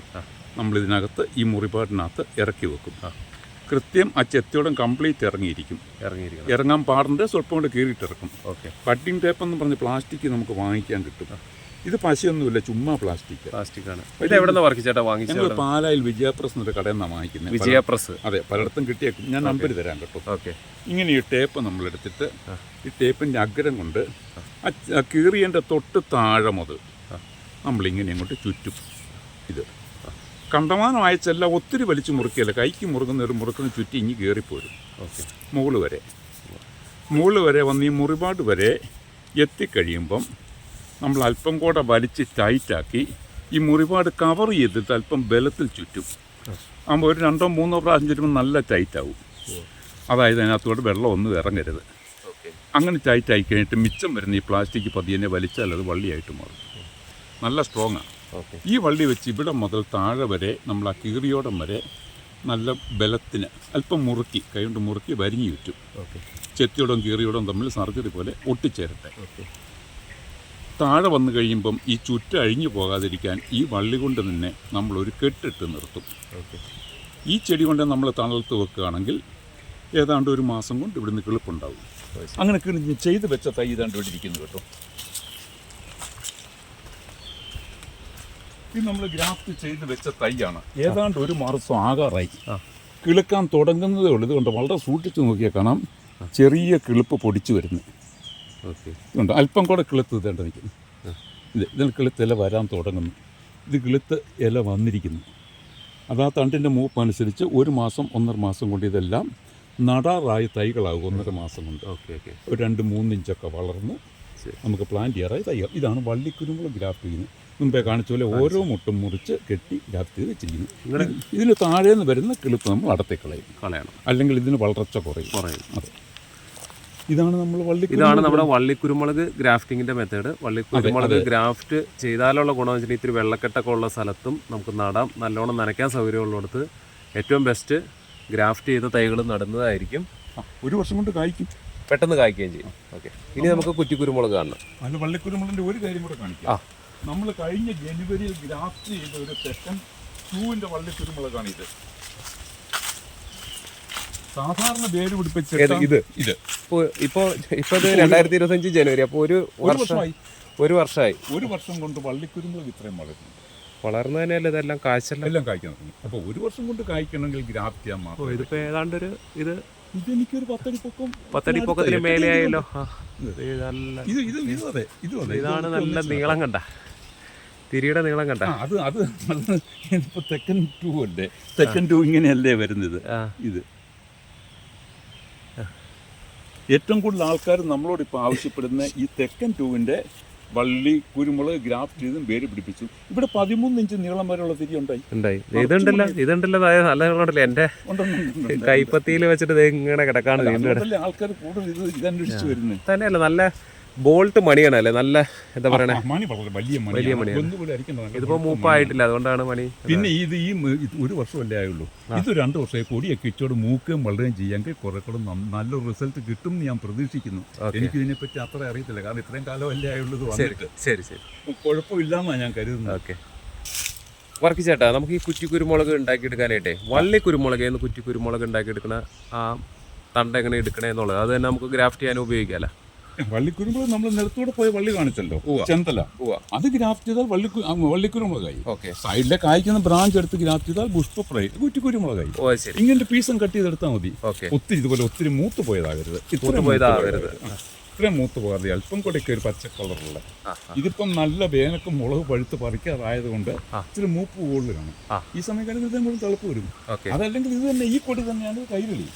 നമ്മളിതിനകത്ത് ഈ മുറിപ്പാട്ടിനകത്ത് ഇറക്കി വെക്കും. കൃത്യം ആ ചെത്തിയോടം കംപ്ലീറ്റ് ഇറങ്ങിയിരിക്കും. ഇറങ്ങാൻ പാടിൻ്റെ സ്വല്പം കൊണ്ട് കീറിയിട്ടിറക്കും. ഓക്കെ. കട്ടിംഗ് ടേപ്പ് എന്ന് പറഞ്ഞ് പ്ലാസ്റ്റിക് നമുക്ക് വാങ്ങിക്കാൻ കിട്ടും. ഇത് പശയൊന്നുമില്ല, ചുമ്മാ പ്ലാസ്റ്റിക്കാണ്. ഇത് എവിടെ നിന്ന് വർക്ക് ചേട്ടാ വാങ്ങിച്ചത്? ഞങ്ങൾ പാലായിൽ വിജയപ്രസ് എന്നൊരു കടയിൽ നിന്നാണ് വാങ്ങിക്കുന്നത്. വിജയപ്രസ്. അതെ, പലയിടത്തും കിട്ടിയേക്കും. ഞാൻ നമ്പർ തരാം കേട്ടോ. ഓക്കെ. ഇങ്ങനെ ഈ ടേപ്പ് നമ്മളെടുത്തിട്ട് ഈ ടേപ്പിൻ്റെ അഗ്രം കൊണ്ട് ആ കീറിയൻ്റെ തൊട്ട് താഴെ മുതൽ നമ്മളിങ്ങനെ അങ്ങോട്ട് ചുറ്റും. ഇത് കണ്ടമാനം അയച്ചല്ല, ഒത്തിരി വലിച്ചു മുറുക്കിയല്ല, കൈക്ക് മുറുകുന്ന ഒരു മുറുക്കുന്ന ചുറ്റി ഇങ്ങി കയറിപ്പോരും. ഓക്കെ. മുകളിൽ വരെ വന്ന് ഈ മുറിപാട് വരെ എത്തിക്കഴിയുമ്പം നമ്മൾ അല്പം കൂടെ വലിച്ച് ടൈറ്റാക്കി ഈ മുറിപാട് കവർ ചെയ്തിട്ട് അല്പം ബലത്തിൽ ചുറ്റും. ആകുമ്പോൾ ഒരു 2-3 പ്രാവശ്യം ചുറ്റുമ്പോൾ നല്ല ടൈറ്റാവും. അതായത് അതിനകത്തോട് വെള്ളം ഒന്നും ഇറങ്ങരുത്. അങ്ങനെ ടൈറ്റായി കഴിഞ്ഞിട്ട് മിച്ചം വരുന്ന ഈ പ്ലാസ്റ്റിക് പതിയെ വലിച്ചാൽ അത് വള്ളിയായിട്ട് മാറും. നല്ല സ്ട്രോങ്ങാണ്. ഈ വള്ളി വെച്ച് ഇവിടെ മുതൽ താഴെ വരെ നമ്മൾ ആ കീറിയോടം വരെ നല്ല ബലത്തിന് അല്പം മുറുക്കി, കൈകൊണ്ട് മുറുക്കി വരിഞ്ഞു ചുറ്റും. ചെത്തിയോടും കീറിയോടും തമ്മിൽ സർജറി പോലെ ഒട്ടിച്ചേരട്ടെ. താഴെ വന്നു കഴിയുമ്പം ഈ ചുറ്റ അഴിഞ്ഞു പോകാതിരിക്കാൻ ഈ വള്ളി കൊണ്ട് തന്നെ നമ്മളൊരു കെട്ടിട്ട് നിർത്തും. ഈ ചെടി കൊണ്ട് നമ്മൾ തണലത്ത് വെക്കുകയാണെങ്കിൽ ഏതാണ്ട് 1 മാസം കൊണ്ട് ഇവിടുന്ന് കിളിപ്പുണ്ടാവും. അങ്ങനെ ചെയ്ത് വെച്ച തൈ ഇതാണ്ട് ഇവിടെ ഇരിക്കുന്നു കേട്ടോ. ഇത് നമ്മൾ ഗ്രാഫ്റ്റ് ചെയ്ത് വെച്ച തൈയാണ്. ഏതാണ്ട് 1 മാസം ആകാറായി. കിളുക്കാൻ തുടങ്ങുന്നതേ ഉള്ളൂ. ഇതുകൊണ്ട് വളരെ സൂക്ഷിച്ച് നോക്കിയാൽ കാണാം ചെറിയ കിളിപ്പ് പൊടിച്ചു വരുന്നത്. ഇതുണ്ട് അല്പം കൂടെ കിളുത്ത് ഇതേണ്ട നിൽക്കുന്നു. ഇതിന് കിളുത്ത് ഇല വരാൻ തുടങ്ങുന്നു. ഇത് കിളുത്ത് ഇല വന്നിരിക്കുന്നു. അതാ തണ്ടിൻ്റെ മൂപ്പ് അനുസരിച്ച് 1 മാസം 1.5 മാസം കൊണ്ട് ഇതെല്ലാം നടാറായി തൈകളാകും. 1.5 മാസം കൊണ്ട് ഒരു 2-3 ഇഞ്ചൊക്കെ വളർന്ന് നമുക്ക് പ്ലാന്റ് ചെയ്യാറായി തൈകൾ. ഇതാണ് വള്ളിക്കുരുമുളക് ഗ്രാഫ്റ്റ് ചെയ്യുന്നത്. മുമ്പേ കാണിച്ച പോലെ ഓരോ മുട്ടും മുറിച്ച് കെട്ടി ഗ്രാഫ്റ്റ് ചെയ്ത് വെച്ചിരിക്കുന്നു. ഇതിന് താഴേന്ന് വരുന്ന കിളിപ്പ് നമ്മൾ അടത്തി കളയണം, അല്ലെങ്കിൽ ഇതിന് വളർച്ച കുറയും. അതെ, ഇതാണ് നമ്മുടെ വള്ളിക്കുരുമുളക് ഗ്രാഫ്റ്റിങ്ങിൻ്റെ മെത്തേഡ്. വള്ളിക്കുരുമുളക് ഗ്രാഫ്റ്റ് ചെയ്താലുള്ള ഗുണമെന്ന് വെച്ചാൽ ഇത്തിരി വെള്ളക്കെട്ടൊക്കെ ഉള്ള സ്ഥലത്തും നമുക്ക് നടാം. നല്ലോണം നനയ്ക്കാൻ സൗകര്യമുള്ളിടത്ത് ഏറ്റവും ബെസ്റ്റ് ഗ്രാഫ്റ്റ് ചെയ്ത തൈകൾ നടുന്നതായിരിക്കും. 1 വർഷം കൊണ്ട് കായ്ക്കും, പെട്ടെന്ന് കായ്ക്കുകയും ചെയ്യും. ഓക്കെ. ഇനി നമുക്ക് കുറ്റിക്കുരുമുളക് കാണണം. അതിൽ വള്ളിക്കുരുമുളകിൻ്റെ ഒരു കാര്യം കൂടെ കാണിക്കാം. നമ്മൾ കഴിഞ്ഞ ജനുവരിയിൽ ഗ്രാഫ്റ്റ് ചെയ്ത ഒരു സെക്കൻഡ് 2-ന്റെ വള്ളിക്കുരുമുളകാണ് ഇത്. സാധാരണ വേര് പിടിപ്പിച്ച ഇത് ഇപ്പോൾ 2025 ജനുവരി. അപ്പോൾ ഒരു വർഷമായി. 1 വർഷം കൊണ്ട് വള്ളിക്കുരുമുളക് ഇത്രയും വളർന്നു തന്നെയല്ലേ ഇതെല്ലാം എല്ലാം കായ്ക്കാൻ തുടങ്ങി. അപ്പോൾ 1 വർഷം കൊണ്ട് കായ്ക്കണമെങ്കിൽ ഗ്രാഫ്റ്റ് ചെയ്യാൻ മാത്രം. ഇതിപ്പോൾ ഏതാണ്ടൊരു ഇതെനിക്കൊരു 10 അടി പൊക്കത്തിന് മേലെയായല്ലോ. ഇതാണ് നല്ല നീളം കണ്ട, തിരിയുടെ നീളം കണ്ട. അത് ഇപ്പോൾ തെക്കൻ 2 അല്ലേ, തെക്കൻ 2 ഇങ്ങനെയല്ലേ വരുന്നത്. ഇത് ഏറ്റവും കൂടുതൽ ആൾക്കാർ നമ്മളോട് ഇപ്പോൾ ആവശ്യപ്പെടുന്ന ഈ തെക്കൻ 2-ന്റെ വള്ളി കുരുമുളക് ഗ്രാഫ്റ്റ് ചെയ്തും വേര് പിടിപ്പിച്ചു. ഇവിടെ 13 ഇഞ്ച് നീളം വരെയുള്ള തിരി ഉണ്ടായി. ഇതുണ്ടല്ലോ നല്ല നീളമുണ്ടല്ലോ. എൻ്റെ കൈപ്പത്തിയിൽ വെച്ചിട്ട് ഇങ്ങനെ കിടക്കാണ്. ആൾക്കാർ കൂടുതൽ ഇതന്വേഷിച്ച് വരുന്നത് തന്നെയല്ല. നല്ല ബോൾട്ട് മണിയാണ് അല്ലേ, നല്ല എന്താ പറയണേ, മണി വലിയ മണിയാണ്. ഇതിപ്പോ മൂപ്പായിട്ടില്ല, അതുകൊണ്ടാണ് മണി. പിന്നെ ഇത് 1 വർഷമല്ലേ ആയുള്ളൂ. ഇത് 2 വർഷമായി പൊടിയൊക്കെ ഇച്ചോട് മൂക്കുകയും വളരുകയും ചെയ്യാമെങ്കിൽ കുറെ കൂടെ നല്ലൊരു റിസൾട്ട് കിട്ടും എന്ന് ഞാൻ പ്രതീക്ഷിക്കുന്നു. എനിക്ക് ഇതിനെപ്പറ്റി അത്ര അറിയത്തില്ല, കാരണം ഇത്രയും കാലമല്ലേ ആയുള്ളത് വന്നിട്ട്. ശരി, കുഴപ്പമില്ലാന്നാണ് ഞാൻ കരുതുന്നത്. ഓക്കെ. വർക്ക് ചേട്ടാ, നമുക്ക് ഈ കുറ്റിക്കുരുമുളക് ഉണ്ടാക്കിയെടുക്കാനായിട്ടേ വള്ളിക്കുരുമുളക് എന്ന് കുറ്റിക്കുരുമുളക് ഉണ്ടാക്കിയെടുക്കണ ആ തണ്ട എങ്ങനെ എടുക്കണേ എന്നുള്ളത് അത് തന്നെ നമുക്ക് ഗ്രാഫ്റ്റ് ചെയ്യാൻ ഉപയോഗിക്കാമല്ലോ. വള്ളിക്കുരുമുളക് നമ്മൾ നിലത്തൂടെ പോയ വള്ളി കാണിച്ചല്ലോ, ചെന്തല, അത് ഗ്രാഫ്റ്റ് ചെയ്താൽ വള്ളിക്കുരുമുളകായി. സൈഡിലെ കായ്ക്കുന്ന ബ്രാഞ്ച് എടുത്ത് ഗ്രാഫ്റ്റ് ചെയ്താൽ പുഷ്പപ്രായി കുറ്റിക്കുരുമുളകായി. ഇങ്ങനത്തെ പീസും കട്ട് ചെയ്തെടുത്താൽ മതി. ഒത്തിരി ഇതുപോലെ ഒത്തിരി മൂത്ത് പോയതാകരുത്. ഇത്രയും മൂത്ത് പോകാതെ അല്പം കൂടെയൊക്കെ ഒരു പച്ച കളറുള്ള. ഇതിപ്പം നല്ല വേനക്ക് മുളക് പഴുത്ത് പറിക്കാറായതുകൊണ്ട് ഇച്ചിരി മൂപ്പ് കൂടുതലാണ്. ഈ സമയത്ത് മുഴുവൻ തിളപ്പ് വരും. അതല്ലെങ്കിൽ ഇത് തന്നെ ഈ കൊടി തന്നെയാണ് കൈരളി.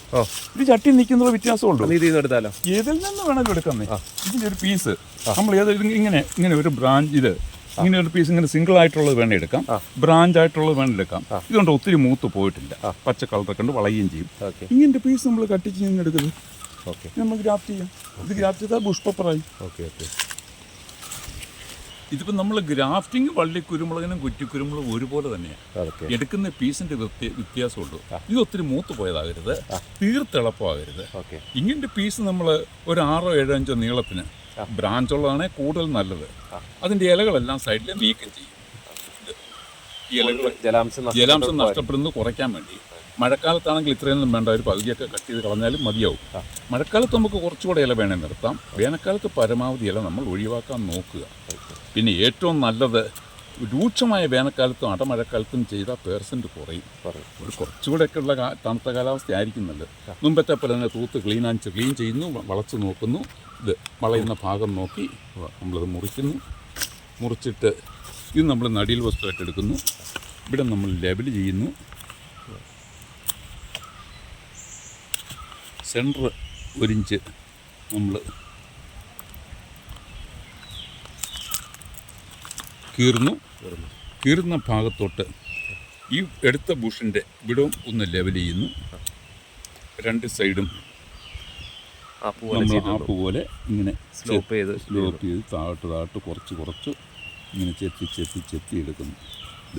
ഇത് ചട്ടി നിൽക്കുന്ന വ്യത്യാസമുള്ളൂ. എടുത്താലോ ഏതിൽ നിന്ന് വേണമെങ്കിലും എടുക്കുന്നേ. ഇതിൻ്റെ ഒരു പീസ് നമ്മൾ ഏതെങ്കിലും ഇങ്ങനെ ഒരു ബ്രാഞ്ച്, ഇത് ഇങ്ങനെ ഒരു പീസ് ഇങ്ങനെ സിംഗിൾ ആയിട്ടുള്ളത് വേണം എടുക്കാം, ബ്രാഞ്ച് ആയിട്ടുള്ളത് വേണം എടുക്കാം. ഇതുകൊണ്ട് ഒത്തിരി മൂത്ത് പോയിട്ടില്ല, പച്ച കളറൊക്കെ ഉണ്ട്, വളയുകയും ചെയ്യും. ഇങ്ങനത്തെ പീസ് നമ്മൾ കട്ടിച്ച് ഇങ്ങനെ എടുക്കുന്നത് നമ്മൾ ഗ്രാഫ്റ്റ് ചെയ്യാം. ഇത് ഗ്രാഫ്റ്റ് ചെയ്താൽ ബുഷ് പേപ്പറായി. ഇതിപ്പോൾ നമ്മൾ ഗ്രാഫ്റ്റിംഗ് വള്ളിക്കുരുമുളകിനും കുറ്റിക്കുരുമുളകും ഒരുപോലെ തന്നെയാണ്. എടുക്കുന്ന പീസിന്റെ വ്യത്യാസമുള്ളൂ. ഇത് ഒത്തിരി മൂത്ത് പോയതാകരുത്, തീർത്തെളുപ്പമാകരുത്. ഇങ്ങനത്തെ പീസ് നമ്മൾ ഒരു 6-7 ഇഞ്ചോ നീളത്തിന് ബ്രാഞ്ചുള്ളതാണെങ്കിൽ കൂടുതൽ നല്ലത്. അതിൻ്റെ ഇലകളെല്ലാം സൈഡിൽ നീക്കം ചെയ്യും. ഈ ഇലകൾ ജലാംശം നഷ്ടപ്പെടുന്നത് കുറയ്ക്കാൻ വേണ്ടി. മഴക്കാലത്താണെങ്കിൽ ഇത്രയൊന്നും വേണ്ട, ഒരു പകുതിയൊക്കെ കട്ട് ചെയ്ത് കളഞ്ഞാലും മതിയാവും. മഴക്കാലത്ത് നമുക്ക് കുറച്ചുകൂടെ ഇല വേണേൽ നിർത്താം. വേനൽക്കാലത്ത് പരമാവധി ഇല നമ്മൾ ഒഴിവാക്കാൻ നോക്കുക. പിന്നെ ഏറ്റവും നല്ലത് രൂക്ഷമായ വേനൽക്കാലത്തും അടമഴക്കാലത്തും ചെയ്താൽ പേഴ്സൻറ്റ് കുറയും. ഒരു കുറച്ചുകൂടെയൊക്കെ ഉള്ള തണുത്ത കാലാവസ്ഥ ആയിരിക്കും നല്ലത്. മുമ്പത്തെ പോലെ തന്നെ തൂത്ത് ക്ലീൻ ചെയ്യുന്നു, വളച്ച് നോക്കുന്നു. ഇത് വളയുന്ന ഭാഗം നോക്കി നമ്മളത് മുറിച്ചിട്ട് ഇത് നമ്മൾ നടിയിൽ വസ്തുവായിട്ട് എടുക്കുന്നു. ഇവിടെ നമ്മൾ ലെവൽ ചെയ്യുന്നു. സെൻറ്റർ 1 ഇഞ്ച് നമ്മൾ കീറുന്ന ഭാഗത്തോട്ട് ഈ എടുത്ത ബുഷിൻ്റെ ഇവിടവും ഒന്ന് ലെവൽ ചെയ്യുന്നു. 2 സൈഡും നമ്മൾ ആപ്പ് പോലെ ഇങ്ങനെ സ്ലോപ്പ് ചെയ്ത് താഴോട്ട് കുറച്ച് ഇങ്ങനെ ചെത്തി എടുക്കുന്നു.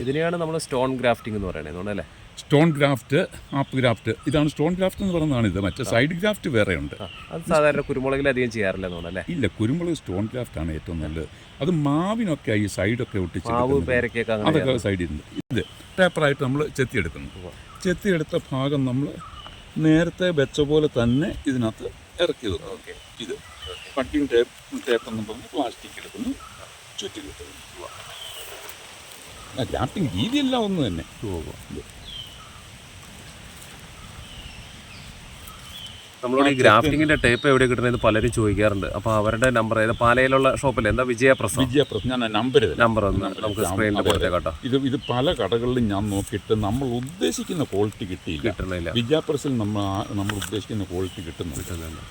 ഇതിനെയാണ് നമ്മൾ സ്റ്റോൺ ഗ്രാഫ്റ്റിംഗ് എന്ന് പറയുന്നത് അല്ലേ? സ്റ്റോൺ ഗ്രാഫ്റ്റ്, ആപ്പ് ഗ്രാഫ്റ്റ്, ഇതാണ് സ്റ്റോൺ ഗ്രാഫ്റ്റ് എന്ന് പറയുന്നതാണ്. ഇത് മറ്റേ സൈഡ് ഗ്രാഫ്റ്റ് വേറെ ഉണ്ട്. അത് സാധാരണ കുരുമുളകിൽ അധികം ചെയ്യാറില്ല തോന്നല്ലേ? ഇല്ല, കുരുമുളക് സ്റ്റോൺ ഗ്രാഫ്റ്റ് ആണ് ഏറ്റവും നല്ലത്. അത് മാവിനൊക്കെ ഈ സൈഡൊക്കെ ഒട്ടിച്ച് അതൊക്കെ സൈഡിലുണ്ട്. ഇത് പേപ്പറായിട്ട് നമ്മൾ ചെത്തിയെടുത്ത ഭാഗം നമ്മൾ നേരത്തെ വെച്ച പോലെ തന്നെ ഇതിനകത്ത് ഇറക്കി വെക്കും. ഇത് കട്ടിങ് ടേപ്പ് എന്ന് പറഞ്ഞ് പ്ലാസ്റ്റിക് എടുക്കുന്നു, ചുറ്റി കിട്ടുന്നു. ഗ്രാഫ്റ്റിംഗ് രീതിയെല്ലാം ഒന്ന് തന്നെ. നമ്മളോട് ഈ ഗ്രാഫ്റ്റിങ്ങിന്റെ ടേപ്പ് എവിടെ കിട്ടുന്നത് പലരും ചോദിക്കാറുണ്ട്. അപ്പോൾ അവരുടെ നമ്പർ പാലയിലുള്ള ഷോപ്പിൽ എന്താ വിജയപ്രസാദ്, ഞാൻ നമ്പർ നമുക്ക് സ്ക്രീനിൽ കൊടുത്തേക്കാട്ടോ. ഇത് പല കടകളിലും ഞാൻ നോക്കിയിട്ട് നമ്മൾ ഉദ്ദേശിക്കുന്ന ക്വാളിറ്റി കിട്ടിയില്ല. വിജയപ്രസിൽ നമ്മൾ ഉദ്ദേശിക്കുന്ന ക്വാളിറ്റി കിട്ടുന്നുണ്ട്.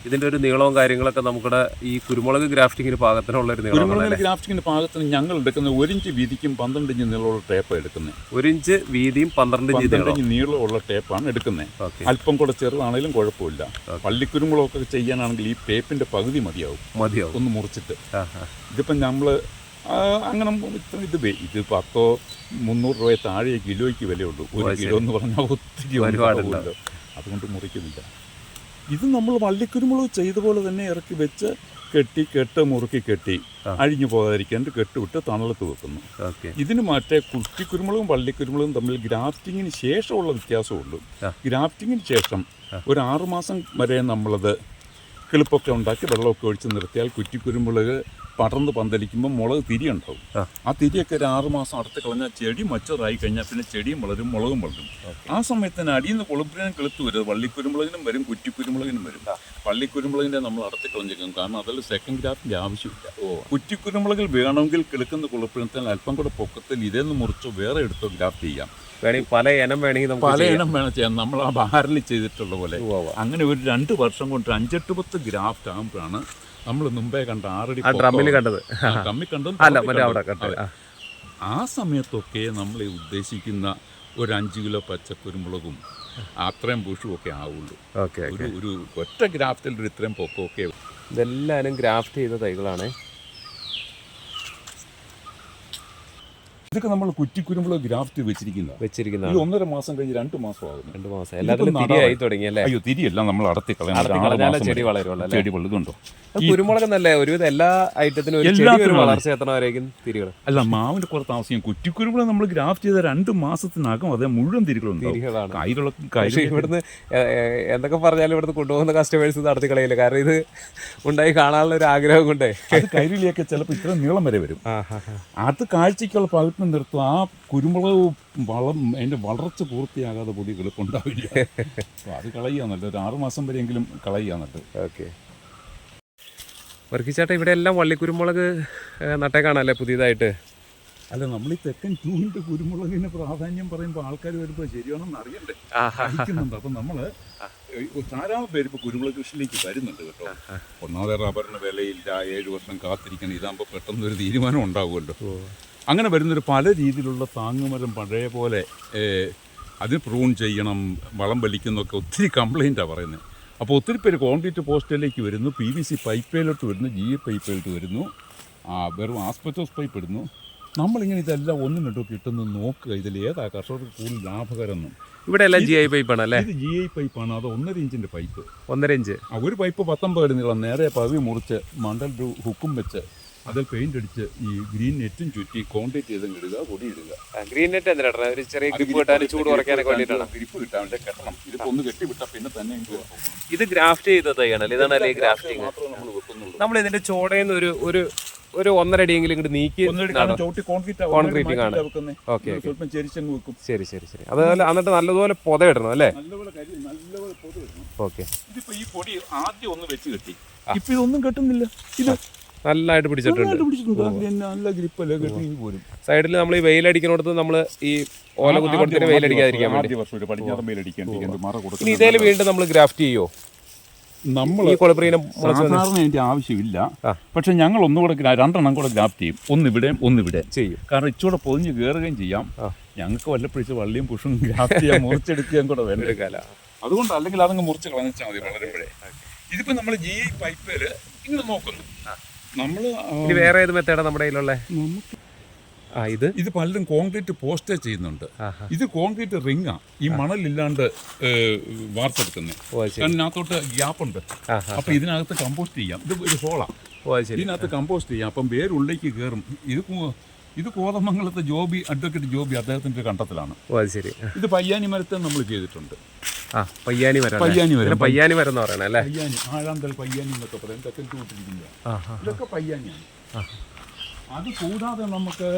ഇതിന്റെ ഒരു നീളവും കാര്യങ്ങളൊക്കെ നമുക്കിടെ ഈ കുരുമുളക് ഗ്രാഫ്റ്റിങ്ങിന് പാകത്തിനുള്ള ഒരു കുരുമുളക് ഗ്രാഫ്റ്റിങ്ങിന് പാകത്തിന് ഞങ്ങൾ എടുക്കുന്നത് 1 ഇഞ്ച് വീതിക്കും 12 ഇഞ്ച് നീളമുള്ള ടേപ്പ് എടുക്കുന്നത്. 1 ഇഞ്ച് വീതിയും 12 ഇഞ്ച് നീളമുള്ള ടേപ്പാണ് എടുക്കുന്നത്. അല്പം കൂടെ ചെറുതാണെങ്കിലും കുഴപ്പമില്ല. പള്ളിക്കുരുമുളകൊക്കെ ചെയ്യാനാണെങ്കിൽ ഈ ടേപ്പിന്റെ പകുതി മതിയാവും ഒന്ന് മുറിച്ചിട്ട്. ഇതിപ്പം നമ്മൾ അങ്ങനെ ഇത് 100-300 രൂപ താഴെ കിലോയ്ക്ക് വിലയുള്ളൂ. 1 കിലോ എന്ന് പറഞ്ഞാൽ ഒത്തിരി ഒരുപാടുണ്ട്, അതുകൊണ്ട് മുറിക്കുന്നില്ല. ഇത് നമ്മൾ വള്ളിക്കുരുമുളക് ചെയ്ത പോലെ തന്നെ ഇറക്കി വെച്ച് മുറുക്കി കെട്ടി അഴിഞ്ഞു പോകാതിരിക്കാൻ കെട്ടുവിട്ട് തണലത്ത് വെക്കുന്നു. ഇതിന് മറ്റേ കുറ്റിക്കുരുമുളകും വള്ളിക്കുരുമുളകും തമ്മിൽ ഗ്രാഫ്റ്റിങ്ങിന് ശേഷമുള്ള വ്യത്യാസമുള്ളൂ. ഗ്രാഫ്റ്റിങ്ങിന് ശേഷം ഒരു 6 മാസം വരെ നമ്മളത് കിളിപ്പൊക്കെ ഉണ്ടാക്കി വെള്ളമൊക്കെ ഒഴിച്ച് നിർത്തിയാൽ കുറ്റിക്കുരുമുളക് പടർന്ന് പന്തലിക്കുമ്പോൾ മുളക് തിരിയുണ്ടാവും. ആ തിരിയൊക്കെ ഒരു 6 മാസം അടുത്ത് കളഞ്ഞാൽ ചെടി മച്ചറായി കഴിഞ്ഞാൽ പിന്നെ ചെടിയും വളരും, മുളകും വളരും. ആ സമയത്തിന് അടിയിൽ നിന്ന് കൊളുപ്പിനും കിളുത്ത് വരും. വള്ളിക്കുരുമുളകിനും വരും, കുറ്റിക്കുരുമുളകിനും വരും. വള്ളിക്കുരുമുളകിൻ്റെ നമ്മൾ അടുത്ത് കളഞ്ഞേക്കും, കാരണം അതിൽ സെക്കൻഡ് ഗ്രാഫ്റ്റിൻ്റെ ആവശ്യമില്ല. കുറ്റിക്കുരുമുളകിൽ വേണമെങ്കിൽ കിളുക്കുന്ന കൊളുപ്പിനത്തിൽ അല്പം കൂടെ പൊക്കത്തിൽ ഇതേന്ന് മുറിച്ചോ വേറെ എടുത്തോ ഗ്രാഫ്റ്റ് ചെയ്യാം. പല ഇനം വേണം ചെയ്യാൻ. നമ്മൾ ആ ബാരൽ ചെയ്തിട്ടുള്ള പോലെ അങ്ങനെ ഒരു 2 വർഷം കൊണ്ട് 5-8 ഗ്രാഫ്റ്റ് ആകുമ്പോഴാണ് നമ്മൾ മുമ്പേ കണ്ട 6 അടി ഡ്രമ്മിൽ കണ്ടത്. ആ സമയത്തൊക്കെ നമ്മൾ ഉദ്ദേശിക്കുന്ന ഒരു 5 കിലോ പച്ചക്കുരുമുളകും അത്രയും ബുഷും ഒക്കെ ആവുള്ളൂ. ഒരു ഒറ്റ ഗ്രാഫ്റ്റിൽ ഒരു ഇത്രയും പൊക്കമൊക്കെ. ഇതെല്ലാവരും ഗ്രാഫ്റ്റ് ചെയ്ത തൈകളാണ്. ഇതൊക്കെ നമ്മൾ കുറ്റിക്കുരുമുളക് ഗ്രാഫ്റ്റ് വെച്ചിരിക്കുന്ന 1.5 മാസം കഴിഞ്ഞ് 2 മാസം ആകുന്നു. 2 മാസം എല്ലാത്തിലും തിരിയായി തുടങ്ങിയല്ലേ? അയ്യോ, തിരിയെല്ലാം നമ്മൾ അടത്തി ചെടി വളരുള്ളൂ. ചെടി വലുതുണ്ടോ? കുരുമുളക് നല്ല ഒരുവിധം എല്ലാ ഐറ്റത്തിനും വളർച്ച എത്തണവരേക്കും തിരികൾ. അല്ല, മാവിന്റെ കുറെ താമസിക്കും. കുറ്റിക്കുരുമുളക് നമ്മൾ ഗ്രാഫ്റ്റ് ചെയ്ത 2 മാസത്തിനകം അതേ മുഴുവൻ തിരികളാണ്. ഇവിടുന്ന് എന്തൊക്കെ പറഞ്ഞാലും ഇവിടുന്ന് കൊണ്ടുപോകുന്ന കസ്റ്റമേഴ്സ് നടത്തി കളയില്ല. കാരണം ഇത് ഉണ്ടായി കാണാനുള്ള ഒരു ആഗ്രഹം കൊണ്ടേ കൈരളിയൊക്കെ ചിലപ്പോൾ ഇത്ര നീളം വരെ വരും. അത് കാഴ്ചയ്ക്കുള്ള പകുതി നിർത്തും. ആ കുരുമുളക് അതിൻ്റെ വളർച്ച പൂർത്തിയാകാതെ പൊടി കിളിപ്പുണ്ടാവില്ല. അപ്പോൾ അത് കളയുക നല്ലത്. ഒരു 6 മാസം വരെയെങ്കിലും കളയുക നല്ലത്. ഓക്കെ. വർക്കിച്ചേട്ടാ ഇവിടെ എല്ലാം വള്ളിക്കുരുമുളക് നട്ടേക്കാണല്ലേ പുതിയതായിട്ട്? അല്ല, നമ്മൾ ഈ തെക്കൻ ടൂവിൻ്റെ കുരുമുളകിന് പ്രാധാന്യം പറയുമ്പോൾ ആൾക്കാർ വരുമ്പോൾ ശരിയാണെന്ന് അറിയണ്ടേ, കഴിക്കുന്നുണ്ട്. അപ്പം നമ്മൾ ധാരാളം പേര് ഇപ്പോൾ കുരുമുളക് കൃഷിയിലേക്ക് വരുന്നുണ്ട് കേട്ടോ. ഒന്നാമതെ റബ്ബറിന് വിലയില്ല, 7 വർഷം കാത്തിരിക്കണം. ഇതാകുമ്പോൾ പെട്ടെന്ന് ഒരു തീരുമാനം ഉണ്ടാവുമല്ലോ. അങ്ങനെ വരുന്നൊരു പല രീതിയിലുള്ള താങ്ങുമരം പഴയ പോലെ അതിന് പ്രൂൺ ചെയ്യണം, വളം വലിക്കുന്നൊക്കെ ഒത്തിരി കംപ്ലയിൻറ്റാണ് പറയുന്നത്. അപ്പോൾ ഒത്തിരി പേര് കോൺക്രീറ്റ് പോസ്റ്റിലേക്ക് വരുന്നു, PVC പൈപ്പിലോട്ട് വരുന്നു, GA പൈപ്പിലോട്ട് വരുന്നു, വെറും ആസ്പെറ്റോസ് പൈപ്പ് ഇടുന്നു. നമ്മളിങ്ങനെ ഇതെല്ലാം ഒന്നും രണ്ടോ കിട്ടുന്നു നോക്കുക, ഇതിൽ ഏതാ കർഷകർക്ക് കൂടുതൽ ലാഭകരമെന്നും. ഇവിടെ എല്ലാം GI പൈപ്പാണ് അല്ലേ? ഇത് GI പൈപ്പാണ്. അത് 1.5 ഇഞ്ചിൻ്റെ പൈപ്പ്. 1.5 ഇഞ്ച്. ഒരു പൈപ്പ് 19 അടി നീളം, നേരെ പകുതി മുറിച്ച് മണ്ടൽ ഹുക്കും വെച്ച് അതിൽ പെയിന്റ് അടിച്ച് ഈ ഗ്രീൻ നെറ്റും ചുറ്റി കോൺക്രീറ്റ് ചെയ്തും ഇടുക, പൊടിയിടുക. ഗ്രീൻ നെറ്റ് എന്തിനാ? ഒരു ചെറിയ ഗ്രിപ്പ് കിട്ടാൻ, ചൂട് കുറയ്ക്കാനൊക്കെ വേണ്ടിയിട്ടാണ്. ഗ്രിപ്പ് കിട്ടാൻ വേണ്ടി കെട്ടണം. ഇതിപ്പോൾ ഒന്ന് കെട്ടിവിട്ടാൽ പിന്നെ തന്നെ ഇത് ഗ്രാഫ്റ്റ് ചെയ്തതാണല്ലേ? ഇതാണല്ലേ ഗ്രാഫ്റ്റിംഗ്? മാത്രമേ നമ്മൾ വെക്കുന്നുള്ളൂ. നമ്മൾ ഇതിന്റെ ചോടയിൽ ഒരു 1.5 അടിയെങ്കിലും ഇങ്ങോട്ട് നീക്കി കോൺക്രീറ്റിംഗ് ആണ്. ഓക്കെ, സ്വല്പം ചെരിച്ചങ്ങ് വെക്കും. ശരി. അതുപോലെ എന്നിട്ട് നല്ലതുപോലെ പൊതയിടണം അല്ലേ? നല്ലപോലെ പൊതു ഇടണം. ഓക്കെ. ഇതിപ്പോ ഈ പൊടി ആദ്യം ഒന്ന് വെച്ച് കെട്ടി, ഇപ്പൊ ഇതൊന്നും കെട്ടുന്നില്ല. ഇത് നല്ലതായിട്ട് പിടിച്ചിട്ടുണ്ട്. നല്ല ഗ്രിപ്പല്ലേ, കെട്ടി പോരും. സൈഡിൽ നമ്മൾ ഈ വെയിലടിക്കുന്നിടത്ത് നമ്മൾ ഈ ഓല കുത്തി കൊടുത്തിട്ട് വെയിലടിക്കാതിരിക്കാൻ വേണ്ടി ഇതേല് വീണ്ടും നമ്മൾ ഗ്രാഫ്റ്റ് ചെയ്യോ? നമ്മൾ സാധാരണ അതിന്റെ ആവശ്യമില്ല. പക്ഷെ ഞങ്ങൾ ഒന്നുകൂടെ 2 എണ്ണം കൂടെ ഗ്രാഫ്റ്റ് ചെയ്യും. ഒന്നിവിടെ ചെയ്യും. കാരണം ഇച്ചൂടെ പൊതിഞ്ഞ് കയറുകയും ചെയ്യാം. ഞങ്ങൾക്ക് വല്ലപ്പോഴും വള്ളിയും പുഷും ഗ്രാഫ്റ്റ് ചെയ്യാൻ മുറിച്ചെടുക്കുകയും കൂടെ വേണ്ട. അതുകൊണ്ട് അല്ലെങ്കിൽ അതങ്ങ് മുറിച്ച് കളഞ്ഞാൽ മതി വളരുമ്പോഴേ. ഇതിപ്പോ നമ്മൾ GI പൈപ്പിൽ ഇങ്ങനെ നോക്കുന്നു. നമ്മൾ വേറെ ഏത് മെത്തേഡാണ് നമ്മുടെ കയ്യിലുള്ള? ഇത് പലരും കോൺക്രീറ്റ് പോസ്റ്റേ ചെയ്യുന്നുണ്ട്. ഇത് കോൺക്രീറ്റ് റിങ്ങാ, ഈ മണലില്ലാണ്ട് വാർത്തെടുക്കുന്നത്. കാരണം ഇതിനകത്തോട്ട് ഗ്യാപ്പുണ്ട്. അപ്പൊ ഇതിനകത്ത് കമ്പോസ്റ്റ് ചെയ്യാം. ഇത് ഒരു ഹോളാ, ഇതിനകത്ത് കമ്പോസ്റ്റ് ചെയ്യാം. അപ്പം വേരുള്ളിലേക്ക് കയറും. ഇത് കോതമംഗലത്തെ അഡ്വക്കേറ്റ് ജോബി അദ്ദേഹത്തിന്റെ കണ്ടത്തിലാണ്. ഇത് പയ്യാനി മരത്തെ നമ്മൾ ചെയ്തിട്ടുണ്ട്. പയ്യാനി മരം എന്ന് പറയണേ അല്ലേ? ആഴാന്തൽ പയ്യാനി എന്നൊക്കെ പറയും. തെക്കൻ കൂട്ടിരിക്കുന്ന ഇതൊക്കെ പയ്യാനിയാണ്. അത് കൂടാതെ നമുക്ക്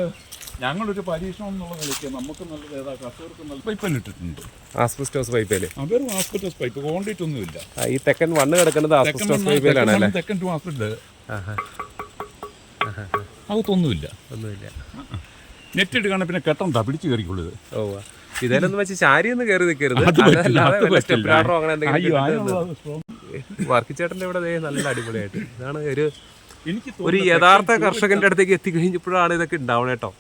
ഞങ്ങളൊരു പരീക്ഷണം എന്നുള്ള നിലയ്ക്ക് നമുക്ക് നല്ലത് ഏതാ കർഷകർക്ക് നല്ല പൈപ്പിൽ ഇട്ടിട്ടുണ്ട്. ആസ്ബസ്റ്റോസ് പൈപ്പില് വെറും ആസ്ബസ്റ്റോസ് പൈപ്പ്, കോൺക്രീറ്റ് ഒന്നുമില്ല. ഈ തെക്കൻ 1 കിടക്കുന്നത് ആസ്ബസ്റ്റോസ് പൈപ്പിലാണ് അല്ലേ? തെക്കൻ 2 ആസ്ബസ്റ്റോസ് അകത്തൊന്നുമില്ല. നെറ്റ് ഇടുകയാണെങ്കിൽ പിന്നെ കെട്ടണ്ട, പിടിച്ച് കയറിക്കൊള്ളുത്. ഇതെല്ലാം വെച്ച് ചാരി ഒന്ന് കയറി നിൽക്കരുത്. വർക്കിച്ചേട്ടൻ്റെ ഇവിടെ നല്ല അടിപൊളിയായിട്ട് ഇതാണ് ഒരു യഥാർത്ഥ കർഷകന്റെ അടുത്തേക്ക് എത്തിക്കഴിഞ്ഞപ്പോഴാണ് ഇതൊക്കെ ഉണ്ടാവണേ കേട്ടോ.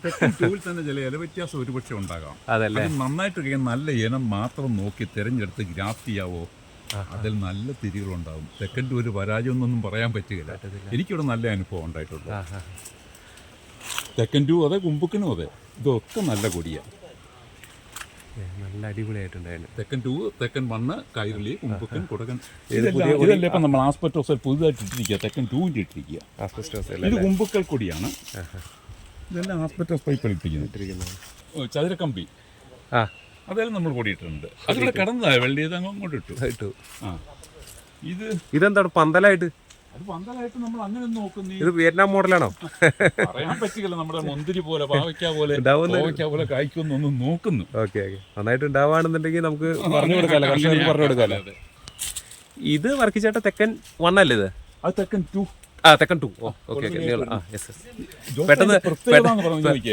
തന്നെ ചില ഇല വ്യത്യാസം ഒരുപക്ഷെ ഉണ്ടാകാം. അതല്ലേ? നന്നായിട്ട് നല്ല ഇനം മാത്രം നോക്കി തിരഞ്ഞെടുത്ത് ഗ്രാഫ്റ്റ് ചെയ്യാവോ, അതിൽ നല്ല തിരികളുണ്ടാവും. സെക്കൻഡ് ഒരു പരാജയം ഒന്നും പറയാൻ പറ്റുകയില്ല. എനിക്കിവിടെ നല്ല അനുഭവം ഉണ്ടായിട്ടുള്ളൂ. തെക്കൻ 2 അതെ, കുമ്പുക്കനും അതെ, ഇതൊക്കെ നല്ല കൊടിയാണ്. നല്ല അടിപൊളിയായിട്ടുണ്ടായിരുന്നു. തെക്കൻ 2, തെക്കൻ 1, കൈരളി, കുമ്പുക്കൻ, കുടകൻ. ഇതല്ലേ ഇപ്പം നമ്മൾ ആസ്പെറ്റോസ് പുതുതായിട്ട് ഇട്ടിരിക്കുക. തെക്കൻ 2 ഇട്ടിരിക്കുക. ഇത് കുമ്പുക്കൽ കൊടിയാണ്. ഇതെല്ലാം ആസ്പെറ്റോസ് പൈപ്പിൽ ഇട്ടിരിക്കുന്നത്. ചതുരക്കമ്പി അതെല്ലാം നമ്മൾ കൊടിയിട്ടുണ്ട്. അതിവിടെ കിടന്നതായ വെള്ളി ചെയ്ത് അങ്ങോട്ട് ഇട്ടു. ഇതെന്താണ് പന്തലായിട്ട്? അത് പന്തലായിട്ട് നമ്മൾ അങ്ങനെ നോക്കുന്നു. ഇത് വിയറ്റ്നാം മോഡലാണോ? പറയാൻ പറ്റില്ല. നമ്മുടെ മുന്തിരി പോലെ, പാവയ്ക്ക പോലെ കായ്ക്കൊന്നൊന്നും നോക്കുന്നു. ഓക്കെ, നന്നായിട്ട് ഉണ്ടാവുകയാണെന്നുണ്ടെങ്കിൽ നമുക്ക് പറഞ്ഞു കൊടുക്കാമല്ലോ, കർഷകർക്ക് പറഞ്ഞു കൊടുക്കാമല്ലോ. ഇത് വർക്കിച്ചേട്ട തെക്കൻ 1 അല്ലേ? ഇത് അത് തെക്കൻ 2. തെക്കൻ 2. ഓക്കെ.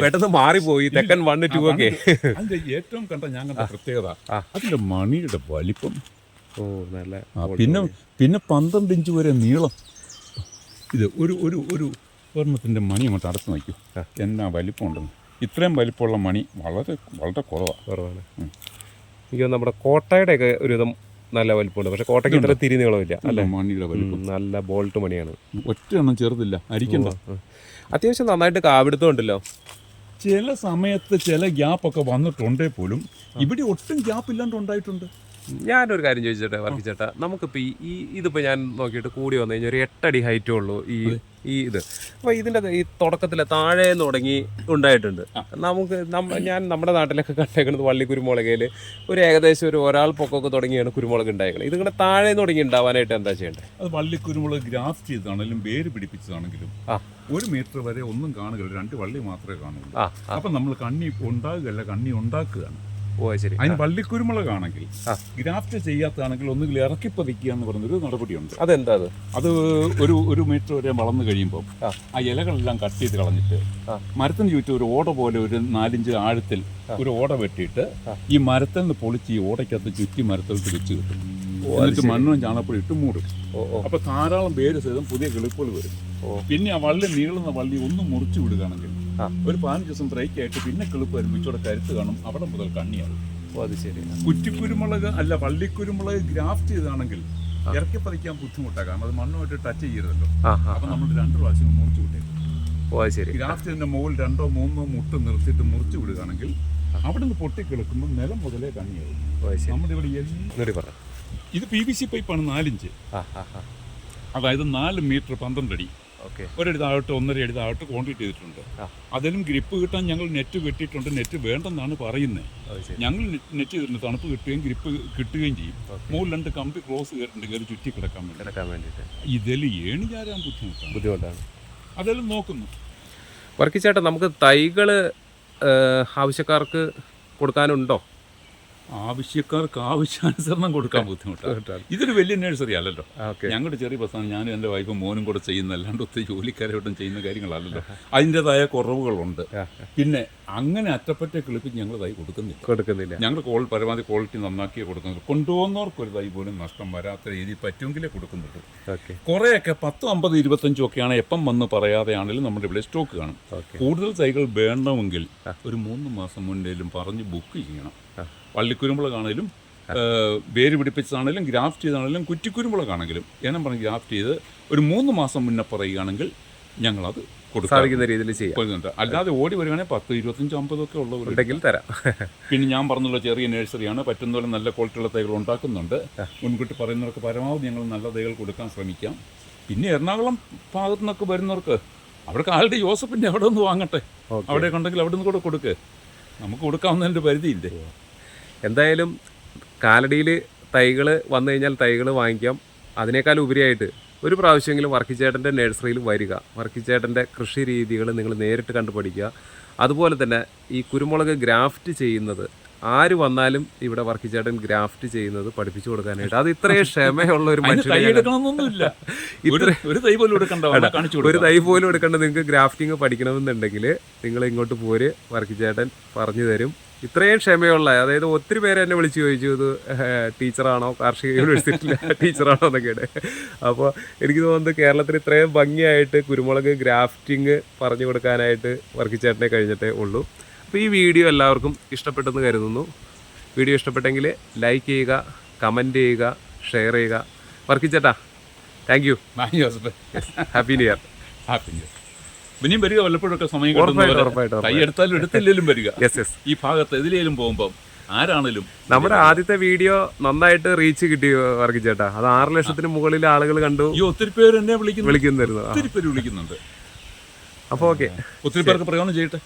പെട്ടെന്ന് മാറിപ്പോയി. തെക്കൻ 1, 2 ഒക്കെ. അതിന്റെ ഏറ്റവും ഞങ്ങളുടെ പ്രത്യേകത അതിന്റെ മണിയുടെ വലിപ്പം. നല്ല. പിന്നെ 12 ഇഞ്ച് വരെ നീളം. ഇത് ഒരു ഒരെണ്ണത്തിൻ്റെ മണി അങ്ങോട്ട് അടുത്ത് നോക്കൂ, എന്നാ വലിപ്പം ഉണ്ടെന്ന്. ഇത്രയും വലിപ്പമുള്ള മണി വളരെ വളരെ കുറവാണ്. എനിക്ക് നമ്മുടെ കോട്ടയുടെ ഒക്കെ ഒരു വിധം നല്ല വലിപ്പമുണ്ട്. പക്ഷെ കോട്ടയ്ക്ക് ഇത്ര തിരി നീളമില്ല അല്ലേ? മണിയുടെ വലിപ്പം നല്ല ബോൾട്ട് മണിയാണ്. ഒറ്റ എണ്ണം ചെറുതില്ല, അരിക്കണ്ട. അത്യാവശ്യം നന്നായിട്ട് കാവിടുത്തമുണ്ടല്ലോ. ചില സമയത്ത് ചില ഗ്യാപ്പൊക്കെ വന്നിട്ടുണ്ടേ പോലും ഇവിടെ ഒട്ടും ഗ്യാപ്പ് ഇല്ലാണ്ട് ഉണ്ടായിട്ടുണ്ട്. ഞാനൊരു കാര്യം ചോദിച്ചോട്ടെ വർക്കിച്ചേട്ടാ, നമുക്കിപ്പോൾ ഇതിപ്പോൾ ഞാൻ നോക്കിയിട്ട് കൂടി വന്നു കഴിഞ്ഞാൽ ഒരു 8 അടി ഹൈറ്റേ ഉള്ളൂ ഈ ഇത്. അപ്പോൾ ഇതിൻ്റെ ഈ തുടക്കത്തിൽ താഴെ തുടങ്ങി ഉണ്ടായിട്ടുണ്ട്. നമ്മുടെ നാട്ടിലൊക്കെ കണ്ടേക്കുന്നത് വള്ളി കുരുമുളകയിൽ ഒരു ഏകദേശം ഒരാൾ പൊക്കമൊക്കെ തുടങ്ങിയാണ് കുരുമുളക് ഉണ്ടായേക്കുന്നത്. ഇതിങ്ങനെ താഴെ തുടങ്ങി ഉണ്ടാവാനായിട്ട് എന്താ ചെയ്യേണ്ടത്? അത് വള്ളി കുരുമുളക് ഗ്രാഫ്റ്റ് ചെയ്തതാണെങ്കിലും വേര് പിടിപ്പിച്ചതാണെങ്കിലും 1 മീറ്റർ വരെ ഒന്നും കാണുകയില്ല, 2 വള്ളി മാത്രമേ കാണുള്ളൂ. അപ്പം നമ്മൾ കണ്ണി ഉണ്ടാക്കുകയല്ല, കണ്ണി ഉണ്ടാക്കുകയാണ്. ഓ ശരി. അതിന് വള്ളിക്കുരുമുളകാണെങ്കിൽ ഗ്രാഫ്റ്റ് ചെയ്യാത്തതാണെങ്കിൽ ഒന്നുകിൽ ഇറക്കി പതിക്കുക എന്ന് പറഞ്ഞൊരു നടപടിയുണ്ട്. അതെന്താ അത്? അത് ഒരു മീറ്റർ വരെ വളർന്നു കഴിയുമ്പോൾ ആ ഇലകളെല്ലാം കട്ട് ചെയ്ത് കളഞ്ഞിട്ട് മരത്തിന് ചുറ്റും ഒരു ഓട പോലെ ഒരു 4-5 ആഴത്തിൽ ഒരു ഓട വെട്ടിയിട്ട് ഈ മരത്തിൽ നിന്ന് പൊളിച്ച് ഈ ഓടയ്ക്കകത്ത് ചുറ്റി മരത്തിലോട്ട് വെച്ച് കിട്ടും. എന്നിട്ട് മണ്ണും ചാണകപ്പൊടി ഇട്ട് മൂടും. അപ്പൊ ധാരാളം വേര് സഹിതം പുതിയ കിളിപ്പുകൾ വരും. പിന്നെ ആ വള്ളി നീളുന്ന വള്ളി ഒന്ന് മുറിച്ചു വിടുകയാണെങ്കിൽ ഒരു 15 ദിവസം ബ്രേക്ക് ആയിട്ട് പിന്നെ കിളിപ്പ് വരുമ്പോൾ ഇച്ചോടെ കരുത്ത് കാണും. അവിടെ മുതൽ കണ്ണിയാവും. അത് ശരി. കുറ്റിക്കുരുമുളക് അല്ല വള്ളിക്കുരുമുളക് ഗ്രാഫ്റ്റ് ചെയ്താണെങ്കിൽ ഇറക്കി പതിക്കാൻ ബുദ്ധിമുട്ടാണ്. കാരണം അത് മണ്ണുമായിട്ട് ടച്ച് ചെയ്യരുതല്ലോ. അപ്പൊ നമ്മൾ 2 പ്രാവശ്യം മുറിച്ചു വിട്ടേക്കും. ഗ്രാഫ്റ്റ് ചെയ്തതിന്റെ മുകളിൽ 2 or 3 മുട്ട് നിർത്തിയിട്ട് മുറിച്ചു വിടുകയാണെങ്കിൽ അവിടെ നിന്ന് പൊട്ടിക്കിളക്കുമ്പോൾ നിലം മുതലേ കണ്ണിയാവും. നമ്മുടെ ഇവിടെ ഇത് PVC പൈപ്പാണ് 4 ഇഞ്ച്. അതായത് 4 മീറ്റർ 12 അടി. ഒരടി താഴോട്ട് 1.5 അടി താഴോട്ട് കോൺക്രീറ്റ് ചെയ്തിട്ടുണ്ട്. അതിലും ഗ്രിപ്പ് കിട്ടാൻ ഞങ്ങൾ നെറ്റ് കെട്ടിയിട്ടുണ്ട്. നെറ്റ് വേണ്ടെന്നാണ് പറയുന്നത്. ഞങ്ങൾ നെറ്റ് ചെയ്തിട്ടുണ്ട്. തണുപ്പ് കിട്ടുകയും ഗ്രിപ്പ് കിട്ടുകയും ചെയ്യും. മുകളിൽ 2 കമ്പി ക്ലോസ് കയറിട്ടുണ്ട് കയറി ചുറ്റി കിടക്കാൻ വേണ്ടിയിട്ട്. ഇതിൽ ഏണി ചാരാൻ ബുദ്ധിമുട്ടാണ്. അതെല്ലാം നോക്കുന്നു. വർക്കിച്ചേട്ടാ, നമുക്ക് തൈകൾ ആവശ്യക്കാർക്ക് കൊടുക്കാനുണ്ടോ? ആവശ്യക്കാർക്ക് ആവശ്യാനുസരണം കൊടുക്കാൻ ബുദ്ധിമുട്ടാണ്. ഇതൊരു വലിയ നഴ്സറി അല്ലല്ലോ. ഞങ്ങളുടെ ചെറിയ പ്രസ്ഥാനം ഞാനും എൻ്റെ വൈഫും മോനും കൂടെ ചെയ്യുന്ന, അല്ലാണ്ട് ഒത്തിരി ജോലിക്കാരോട്ടും ചെയ്യുന്ന കാര്യങ്ങളല്ലല്ലോ. അതിൻ്റെതായ കുറവുകളുണ്ട്. പിന്നെ അങ്ങനെ അറ്റപ്പറ്റ കിളിപ്പിച്ച് ഞങ്ങൾ തൈ കൊടുക്കുന്നില്ല. ഞങ്ങൾ പരമാവധി ക്വാളിറ്റി നന്നാക്കിയേ കൊടുക്കുന്നുള്ളൂ. കൊണ്ടുപോകുന്നവർക്ക് ഒരു തൈ പോലും നഷ്ടം വരാത്ത രീതിയിൽ പറ്റുമെങ്കിലേ കൊടുക്കുന്നുള്ളൂ. കുറേയൊക്കെ 10, 50, 25 ഒക്കെയാണ് എപ്പം വന്ന് പറയാതെയാണെങ്കിലും നമ്മുടെ ഇവിടെ സ്റ്റോക്ക് കാണും. കൂടുതൽ തൈകൾ വേണമെങ്കിൽ ഒരു 3 മാസം മുന്നേലും പറഞ്ഞ് ബുക്ക് ചെയ്യണം. വള്ളിക്കുരുമുളകാണേലും വേര് പിടിപ്പിച്ചതാണെങ്കിലും ഗ്രാഫ്റ്റ് ചെയ്താണെങ്കിലും കുറ്റിക്കുരുമുളകാണെങ്കിലും എന്നും പറഞ്ഞ് ഗ്രാഫ്റ്റ് ചെയ്ത് ഒരു 3 മാസം മുന്നേ പറയുകയാണെങ്കിൽ ഞങ്ങളത് സാധിക്കുന്ന രീതിയിൽ ചെയ്യാം. അല്ലാതെ ഓടി വരികയാണെങ്കിൽ 10, 25, 50 ഒക്കെ ഉള്ളവരുണ്ടെങ്കിൽ തരാം. പിന്നെ ഞാൻ പറഞ്ഞുള്ള ചെറിയ നഴ്സറിയാണ്. പറ്റുന്നപോലെ നല്ല ക്വാളിറ്റിയുള്ള തൈകൾ ഉണ്ടാക്കുന്നുണ്ട്. മുൻകൂട്ടി പറയുന്നവർക്ക് പരമാവധി ഞങ്ങൾ നല്ല തൈകൾ കൊടുക്കാൻ ശ്രമിക്കാം. പിന്നെ എറണാകുളം ഭാഗത്തു നിന്നൊക്കെ വരുന്നവർക്ക് അവർക്ക് ആളുടെ ജോസഫിൻ്റെ അവിടെ ഒന്ന് വാങ്ങട്ടെ. അവിടെ ഉണ്ടെങ്കിൽ അവിടെ നിന്ന് കൂടെ കൊടുക്ക്. നമുക്ക് കൊടുക്കാവുന്നതിൻ്റെ പരിധിയില്ലേ. എന്തായാലും കാലടിയിൽ തൈകൾ വന്നു കഴിഞ്ഞാൽ തൈകൾ വാങ്ങിക്കാം. അതിനേക്കാൾ ഉപരിയായിട്ട് ഒരു പ്രാവശ്യമെങ്കിലും വർക്കിച്ചേട്ടൻ്റെ നഴ്സറിയിൽ വരിക. വർക്കിച്ചേട്ടൻ്റെ കൃഷി രീതികൾ നിങ്ങൾ നേരിട്ട് കണ്ടു പഠിക്കുക. അതുപോലെ തന്നെ ഈ കുരുമുളക് ഗ്രാഫ്റ്റ് ചെയ്യുന്നത് ആര് വന്നാലും ഇവിടെ വർക്കിച്ചേട്ടൻ ഗ്രാഫ്റ്റ് ചെയ്യുന്നത് പഠിപ്പിച്ചു കൊടുക്കാനായിട്ട് അത് ഇത്രയും ക്ഷമയുള്ള ഒരു മനുഷ്യനെ ഒരു തൈ പോലും എടുക്കേണ്ട. നിങ്ങൾക്ക് ഗ്രാഫ്റ്റിംഗ് പഠിക്കണമെന്നുണ്ടെങ്കിൽ നിങ്ങൾ ഇങ്ങോട്ട് പോര്, വർക്കിച്ചേട്ടൻ പറഞ്ഞു തരും. ഇത്രയും ക്ഷമയുള്ള, അതായത് ഒത്തിരി പേര് എന്നെ വിളിച്ച് ചോദിച്ചു ഇത് ടീച്ചറാണോ, കാർഷിക യൂണിവേഴ്സിറ്റിയിലെ ടീച്ചറാണോ എന്നൊക്കെയാണ്. അപ്പോൾ എനിക്ക് തോന്നുന്നത് കേരളത്തിൽ ഇത്രയും ഭംഗിയായിട്ട് കുരുമുളക് ഗ്രാഫ്റ്റിംഗ് പറഞ്ഞു കൊടുക്കാനായിട്ട് വർക്കിച്ചേട്ടനെ കഴിഞ്ഞിട്ടേ ഉള്ളൂ. അപ്പോൾ ഈ വീഡിയോ എല്ലാവർക്കും ഇഷ്ടപ്പെട്ടെന്ന് കരുതുന്നു. വീഡിയോ ഇഷ്ടപ്പെട്ടെങ്കിൽ ലൈക്ക് ചെയ്യുക, കമൻറ്റ് ചെയ്യുക, ഷെയർ ചെയ്യുക. വർക്കിച്ചേട്ടാ, thank you. Happy new year. ഇനിയും വരിക, വല്ലപ്പോഴൊക്കെ സമയം കൈ എടുത്താലും എടുത്തില്ലേലും വരിക. ഈ ഭാഗത്ത് എതിലേലും പോകുമ്പോൾ ആരാണേലും. നമ്മുടെ ആദ്യത്തെ വീഡിയോ നന്നായിട്ട് റീച്ച് കിട്ടി വർക്കിച്ചേട്ടാ. അത് 6 ലക്ഷത്തിന് മുകളിൽ ആളുകൾ കണ്ടു. ഒത്തിരി പേര് എന്നെ വിളിക്കുന്നുണ്ട്. ഒത്തിരി പേര് വിളിക്കുന്നുണ്ട്. അപ്പോൾ ഓക്കെ, ഒത്തിരി പേർക്ക് പ്രയോജനം ചെയ്യട്ടെ.